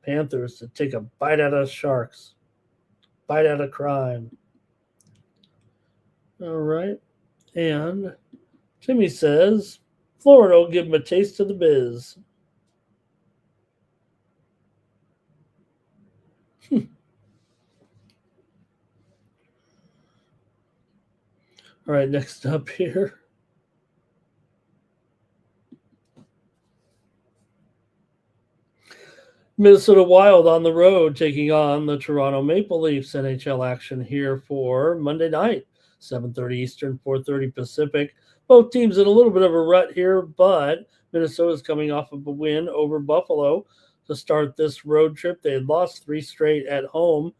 Panthers to take a bite out of Sharks. Bite out of crime. All right. And Timmy says Florida will give him a taste of the biz. All right, next up here. Minnesota Wild on the road taking on the Toronto Maple Leafs. NHL action here for Monday night, 7:30 Eastern, 4:30 Pacific. Both teams in a little bit of a rut here, but Minnesota's coming off of a win over Buffalo to start this road trip. They had lost 3 straight at home,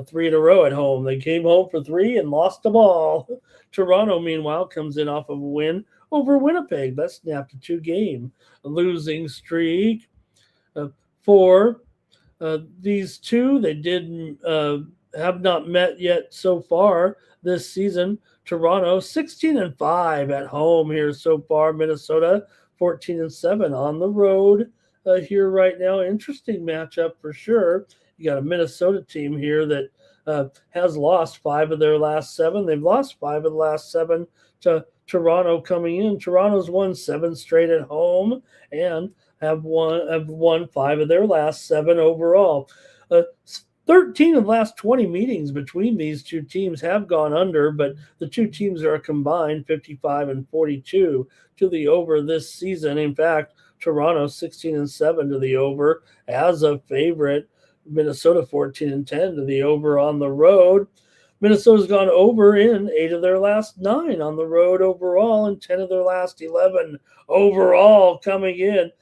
3 in a row at home. They came home for 3 and lost them all. Toronto, meanwhile, comes in off of a win over Winnipeg. That snapped a 2-game losing streak. For these two, they did have not met yet so far this season. Toronto 16-5 at home here so far. Minnesota 14-7 on the road here right now. Interesting matchup for sure. You got a Minnesota team here that has lost 5 of their last 7. They've lost 5 of the last 7 to Toronto coming in. Toronto's won 7 straight at home and have won 5 of their last 7 overall. 13 of the last 20 meetings between these two teams have gone under, but the two teams are combined 55 and 42 to the over this season. In fact, Toronto 16-7 to the over as a favorite. Minnesota 14-10 to the over on the road. Minnesota's gone over in 8 of their last 9 on the road overall and 10 of their last 11 overall coming in.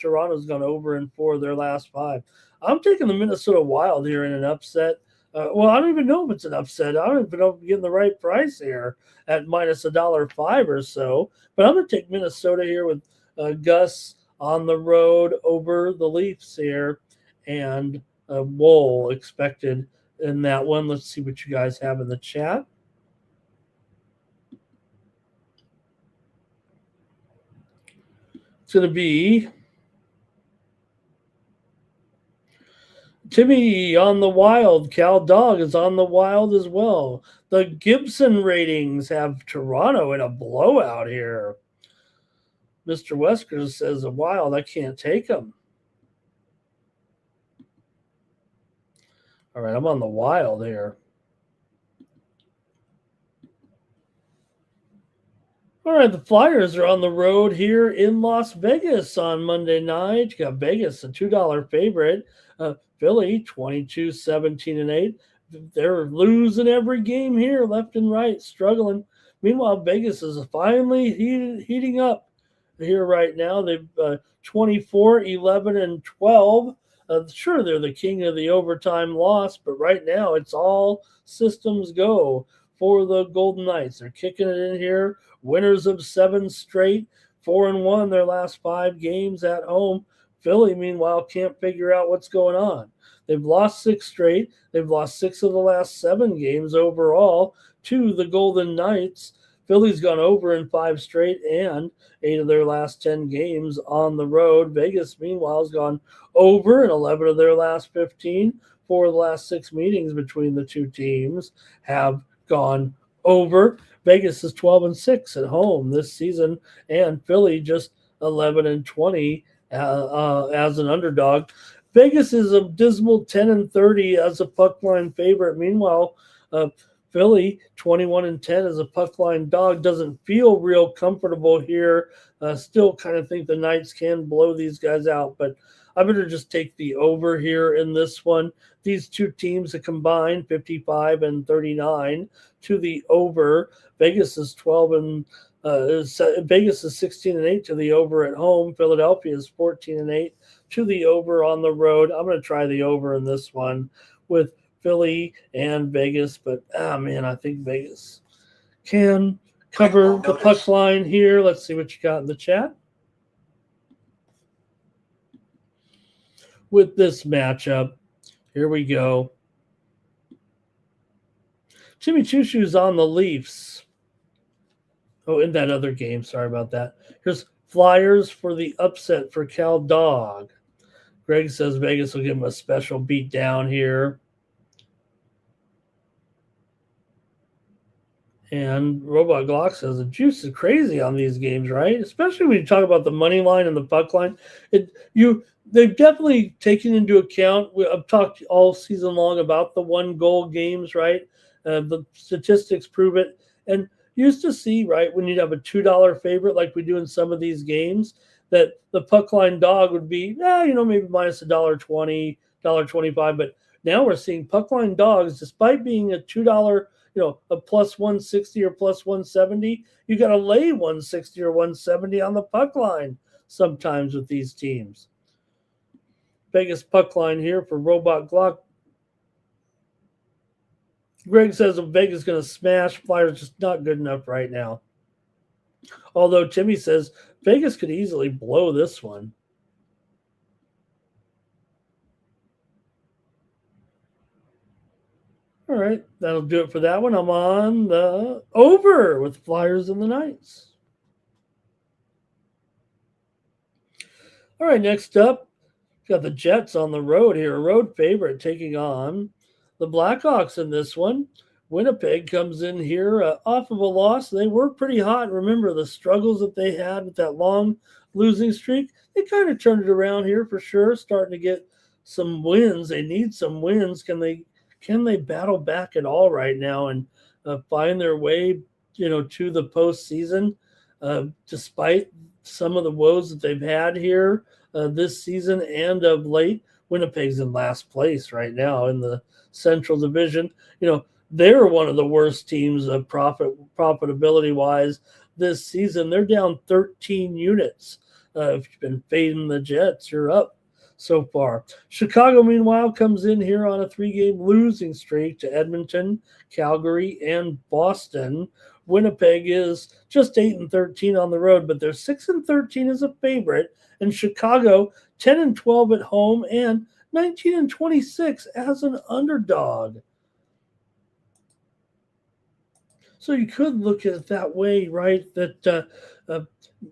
Toronto's gone over in 4 of their last 5. I'm taking the Minnesota Wild here in an upset. Well, I don't even know if it's an upset. I don't even know if I'm getting the right price here at minus $1.05 or so. But I'm going to take Minnesota here with Gus on the road over the Leafs here, and Wool expected in that one. Let's see what you guys have in the chat. It's going to be Timmy on the Wild. Cal Dog is on the Wild as well. The Gibson ratings have Toronto in a blowout here. Mr. Wesker says the Wild, I can't take them. All right, I'm on the Wild here. All right, the Flyers are on the road here in Las Vegas on Monday night. You got Vegas, a $2 favorite. Philly, 22-17-8. They're losing every game here, left and right, struggling. Meanwhile, Vegas is finally heating up here right now. They've 24-11-12. Sure, they're the king of the overtime loss, but right now it's all systems go for the Golden Knights. They're kicking it in here. Winners of 7 straight, 4-1 their last 5 games at home. Philly, meanwhile, can't figure out what's going on. They've lost 6 straight. They've lost 6 of the last 7 games overall to the Golden Knights. Philly's gone over in 5 straight and 8 of their last 10 games on the road. Vegas, meanwhile, has gone over in 11 of their last 15. 4 of the last 6 meetings between the two teams have gone over. Vegas is 12-6 at home this season, and Philly just 11-20 as an underdog. Vegas is a dismal 10-30 as a puck line favorite. Meanwhile, Philly 21-10 as a puck line dog. Doesn't feel real comfortable here. Still kind of think the Knights can blow these guys out, but I better just take the over here in this one. These two teams have combined 55-39 to the over. Vegas is 16-8 to the over at home. Philadelphia is 14-8 to the over on the road. I'm going to try the over in this one with Philly and Vegas, but I think Vegas can cover the puck line here. Let's see what you got in the chat. With this matchup, here we go. Jimmy Choo-Choo's on the Leafs. Oh, in that other game. Sorry about that. Here's Flyers for the upset for Cal Dog. Greg says Vegas will give him a special beat down here. And Robot Glock says the juice is crazy on these games, right? Especially when you talk about the money line and the puck line. They've definitely taken into account. I've talked all season long about the 1-goal games, right? The statistics prove it. And used to see, right, when you'd have a $2 favorite like we do in some of these games, that the puck line dog would be, maybe minus $1.20, $1.25. But now we're seeing puck line dogs, despite being a $2, a plus 160 or plus 170, you got to lay 160 or 170 on the puck line. sometimes with these teams. Vegas puck line here for Robot Glock. Greg says Vegas is going to smash. Flyers just not good enough right now. Although Timmy says Vegas could easily blow this one. All right, that'll do it for that one. I'm on the over with Flyers and the Knights. All right, next up, got the Jets on the road here, a road favorite taking on the Blackhawks in this one. Winnipeg comes in here off of a loss. They were pretty hot. Remember the struggles that they had with that long losing streak? They kind of turned it around here for sure, starting to get some wins. They need some wins. Can they battle back at all right now and find their way, to the postseason, despite some of the woes that they've had here this season and of late? Winnipeg's in last place right now in the Central Division. They're one of the worst teams of profitability-wise this season. They're down 13 units. If you've been fading the Jets, you're up so far. Chicago, meanwhile, comes in here on a 3-game losing streak to Edmonton, Calgary, and Boston. Winnipeg is just 8-13 on the road, but they're 6-13 as a favorite. And Chicago, 10-12 at home and 19-26 as an underdog. So you could look at it that way, right? That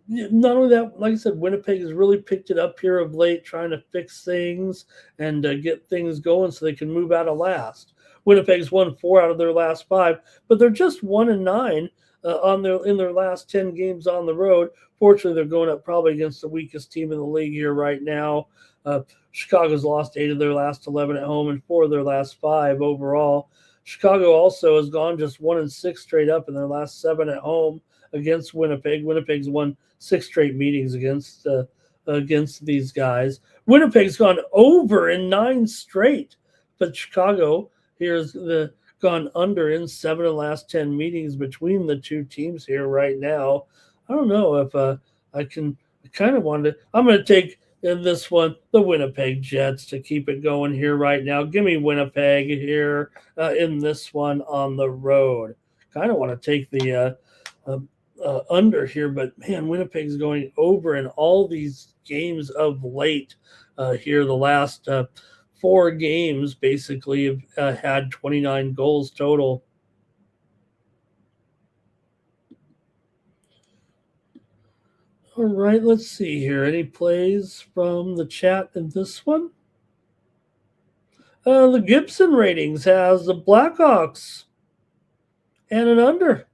not only that, like I said, Winnipeg has really picked it up here of late, trying to fix things and get things going so they can move out of last. Winnipeg's won 4 out of their last 5, but they're just 1-9 in their last 10 games on the road. Fortunately, they're going up probably against the weakest team in the league here right now. Chicago's lost 8 of their last 11 at home and 4 of their last 5 overall. Chicago also has gone just 1-6 straight up in their last 7 at home against Winnipeg. Winnipeg's won 6 straight meetings against these guys. Winnipeg's gone over in 9 straight, but Chicago here has gone under in 7 of the last 10 meetings between the two teams here right now. I don't know if I kind of wanted to. I'm going to take in this one the Winnipeg Jets to keep it going here right now. Give me Winnipeg here in this one on the road. Kind of want to take the under here, but man, Winnipeg's going over in all these games of late here. The last 4 games basically have had 29 goals total. All right, let's see here. Any plays from the chat in this one? The Gibson ratings has the Blackhawks and an under.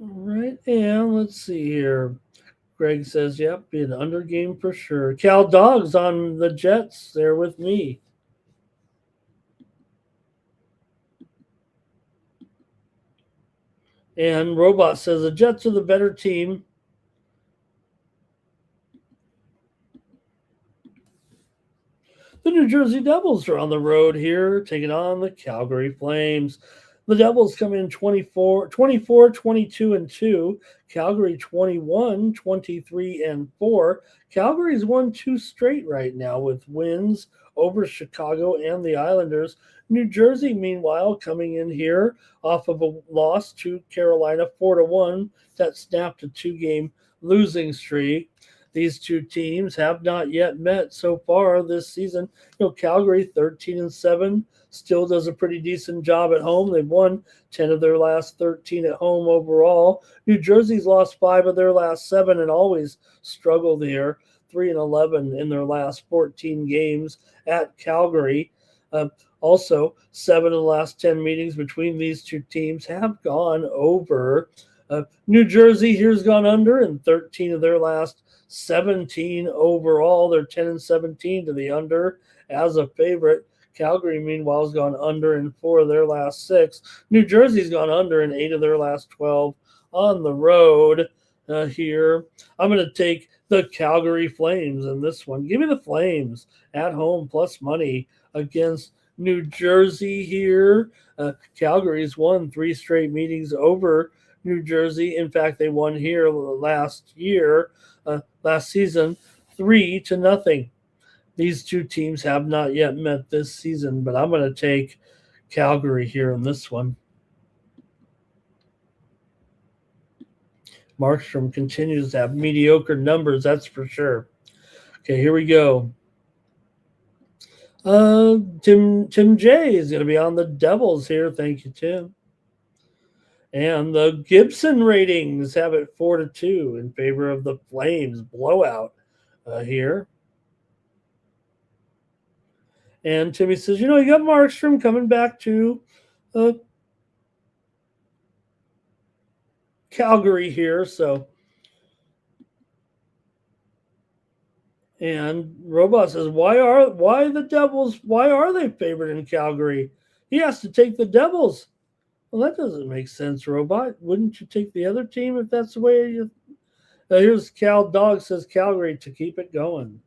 All right, and let's see here. Greg says, yep, be an under game for sure. Cal Dogs on the Jets there with me. And Robot says the Jets are the better team. The New Jersey Devils are on the road here, taking on the Calgary Flames. The Devils come in 24, 22-2. Calgary 21, 23-4. Calgary's won 2 straight right now with wins over Chicago and the Islanders. New Jersey, meanwhile, coming in here off of a loss to Carolina 4-1. That snapped a 2-game losing streak. These two teams have not yet met so far this season. Calgary 13-7 still does a pretty decent job at home. They've won 10 of their last 13 at home overall. New Jersey's lost 5 of their last 7 and always struggled here. 3-11 in their last 14 games at Calgary. Also, 7 of the last 10 meetings between these two teams have gone over. New Jersey here's gone under in 13 of their last 17 overall. They're 10-17 to the under as a favorite. Calgary, meanwhile, has gone under in 4 of their last 6. New Jersey's gone under in 8 of their last 12 on the road here. I'm going to take the Calgary Flames in this one. Give me the Flames at home plus money against New Jersey here. Calgary's won 3 straight meetings over New Jersey. In fact, they won here last season, 3-0. These two teams have not yet met this season, but I'm going to take Calgary here in this one. Markstrom continues to have mediocre numbers, that's for sure. Okay, here we go. Tim J is going to be on the Devils here. Thank you, Tim. And the Gibson ratings have it 4-2 in favor of the Flames. Blowout here. And Timmy says, you got Markstrom coming back to Calgary here. So, and Robot says, why the Devils? Why are they favored in Calgary? He has to take the Devils. Well, that doesn't make sense, Robot. Wouldn't you take the other team if that's the way you? Here's Cal Dog says Calgary to keep it going.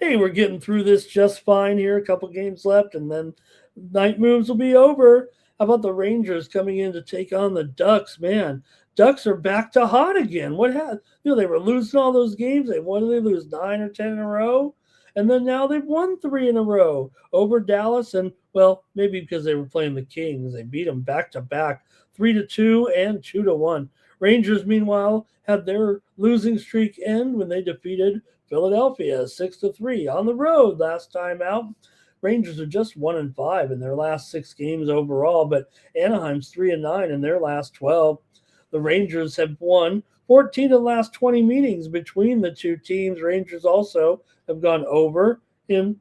Hey, we're getting through this just fine here. A couple games left, and then night moves will be over. How about the Rangers coming in to take on the Ducks? Man, Ducks are back to hot again. What happened? They were losing all those games. What did they lose, 9 or 10 in a row? And then now they've won 3 in a row over Dallas. And, well, maybe because they were playing the Kings. They beat them back-to-back, 3-2 and 2-1. Rangers, meanwhile, had their losing streak end when they defeated Philadelphia 6-3 on the road last time out. Rangers are just 1-5 in their last 6 games overall, but Anaheim's 3-9 in their last 12. The Rangers have won 14 of the last 20 meetings between the two teams. Rangers also have gone over in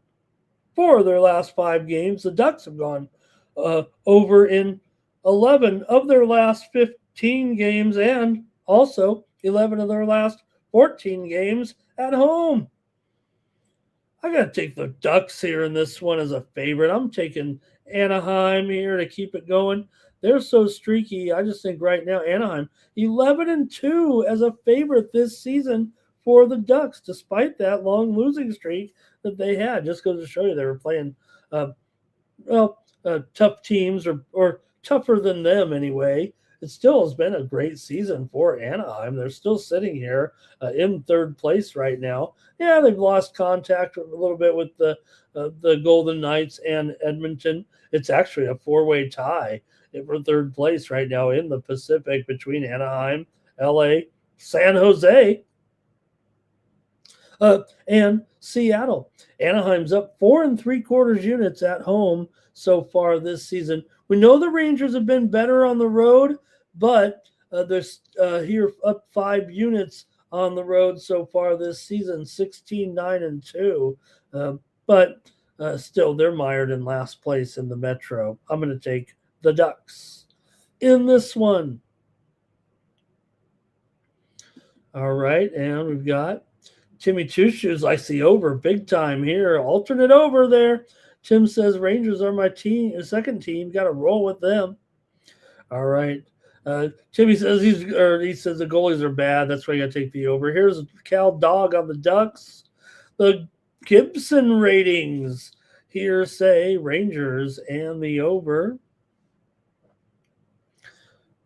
4 of their last 5 games. The Ducks have gone over in 11 of their last 15 games and also 11 of their last 14 games at home. I got to take the Ducks here in this one as a favorite. I'm taking Anaheim here to keep it going. They're so streaky. I just think right now Anaheim 11-2 as a favorite this season for the Ducks, despite that long losing streak that they had. Just goes to show you they were playing tough teams or tougher than them anyway. It still has been a great season for Anaheim. They're still sitting here in 3rd place right now. Yeah, they've lost contact a little bit with the Golden Knights and Edmonton. It's actually a 4-way tie for 3rd place right now in the Pacific between Anaheim, LA, San Jose, and Seattle. Anaheim's up 4 3/4 units at home so far this season. We know the Rangers have been better on the road, but they're here up 5 units on the road so far this season, 16-9-2. But still, they're mired in last place in the Metro. I'm going to take the Ducks in this one. All right, and we've got Timmy Two Shoes likes the over big time here. Alternate over there. Tim says Rangers are my team, second team. Got to roll with them. All right. Timmy says he says the goalies are bad. That's why you got to take the over. Here's Cal Dog on the Ducks. The Gibson ratings here say Rangers and the over.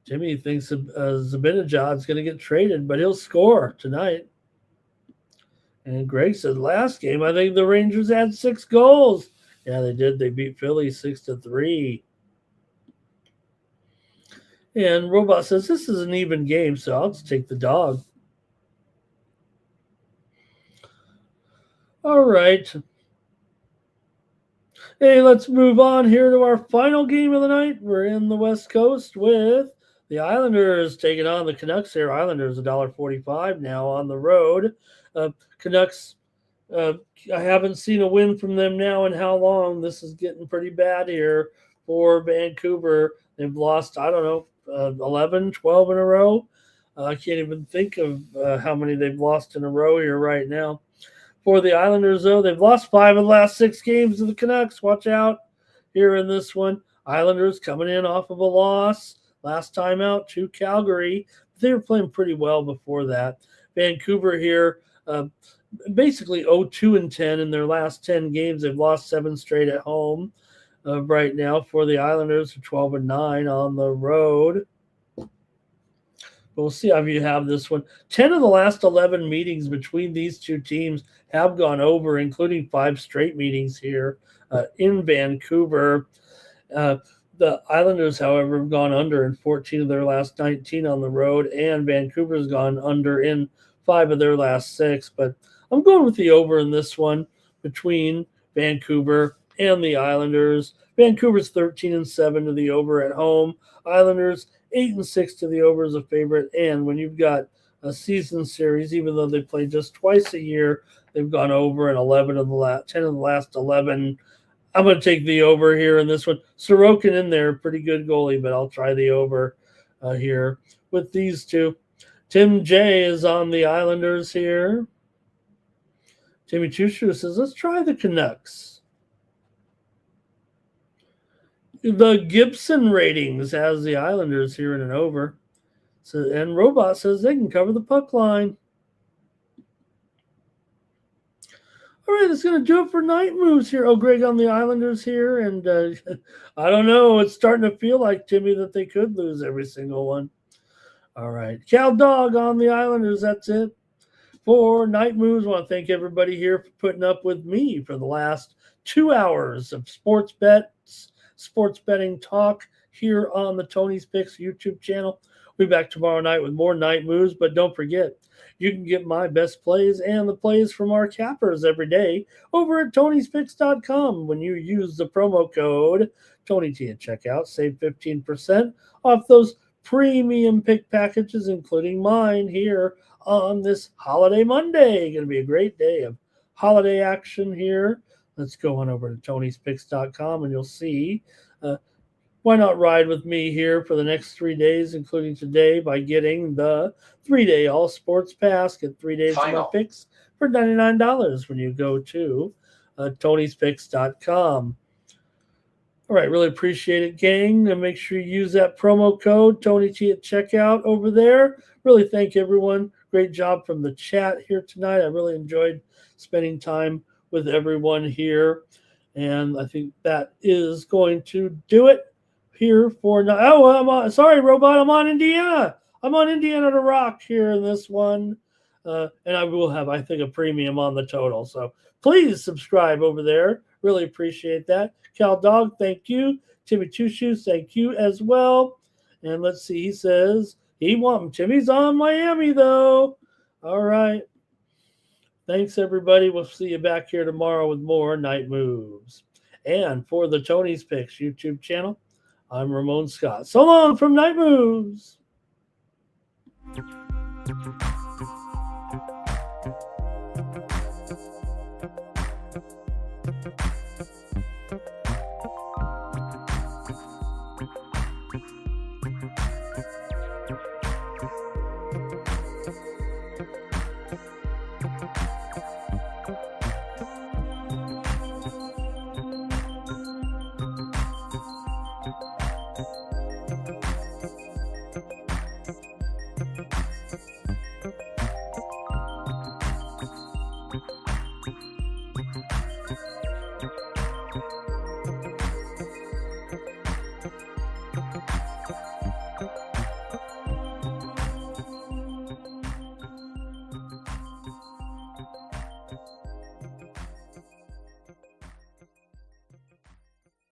Timmy thinks Zibanejad's going to get traded, but he'll score tonight. And Greg said last game, I think the Rangers had 6 goals. Yeah, they did. They beat Philly 6-3. And Robot says this is an even game, so I'll just take the dog. All right. Hey, let's move on here to our final game of the night. We're in the West Coast with the Islanders taking on the Canucks here. Islanders $1.45 now on the road. Canucks, I haven't seen a win from them now in how long. This is getting pretty bad here for Vancouver. They've lost, 11, 12 in a row. I can't even think of how many they've lost in a row here right now. For the Islanders, though, they've lost 5 of the last 6 games to the Canucks. Watch out here in this one. Islanders coming in off of a loss last time out to Calgary. They were playing pretty well before that. Vancouver here, basically 0-2-10 in their last 10 games. They've lost 7 straight at home right now. For the Islanders, 12-9 on the road. We'll see how you have this one. 10 of the last 11 meetings between these two teams have gone over, including 5 straight meetings here in Vancouver. The Islanders, however, have gone under in 14 of their last 19 on the road, and Vancouver's gone under in 5 of their last 6. But I'm going with the over in this one between Vancouver and the Islanders. Vancouver's 13-7 to the over at home. Islanders 8-6 to the over as a favorite. And when you've got a season series, even though they play just twice a year, they've gone over in 10 of the last 11. I'm going to take the over here in this one. Sorokin in there, pretty good goalie, but I'll try the over here with these two. Tim J is on the Islanders here. Timmy Chushu says, let's try the Canucks. The Gibson ratings has the Islanders here in an over. So, and Robot says they can cover the puck line. All right, that's going to do it for Night Moves here. Oh, Greg on the Islanders here. And I don't know. It's starting to feel like, Timmy, that they could lose every single one. All right. Cal Dog on the Islanders. That's it for Night Moves. I want to thank everybody here for putting up with me for the last 2 hours of sports bets, sports betting talk here on the Tony's Picks YouTube channel. We'll be back tomorrow night with more Night Moves, but don't forget, you can get my best plays and the plays from our cappers every day over at Tony'sPicks.com. When you use the promo code TonyT at checkout, save 15% off those premium pick packages, including mine here on this holiday Monday. Going to be a great day of holiday action here. Let's go on over to Tony'sPicks.com and you'll see why not ride with me here for the next 3 days, including today, by getting the 3-day All Sports Pass. Get 3 days of my picks for $99 when you go to Tony'sPicks.com. All right, really appreciate it, gang. And make sure you use that promo code TonyT at checkout over there. Really thank everyone. Great job from the chat here tonight. I really enjoyed spending time with everyone here. And I think that is going to do it here for now. Oh, I'm on, sorry, Robot. I'm on Indiana. I'm on Indiana to rock here in this one. And I will have, I think, a premium on the total. So please subscribe over there. Really appreciate that. Cal Dog, thank you. Timmy Two Shoes, thank you as well. And let's see, he says Timmy's on Miami, though. All right. Thanks, everybody. We'll see you back here tomorrow with more Night Moves. And for the Tony's Picks YouTube channel, I'm Ramon Scott. So long from Night Moves.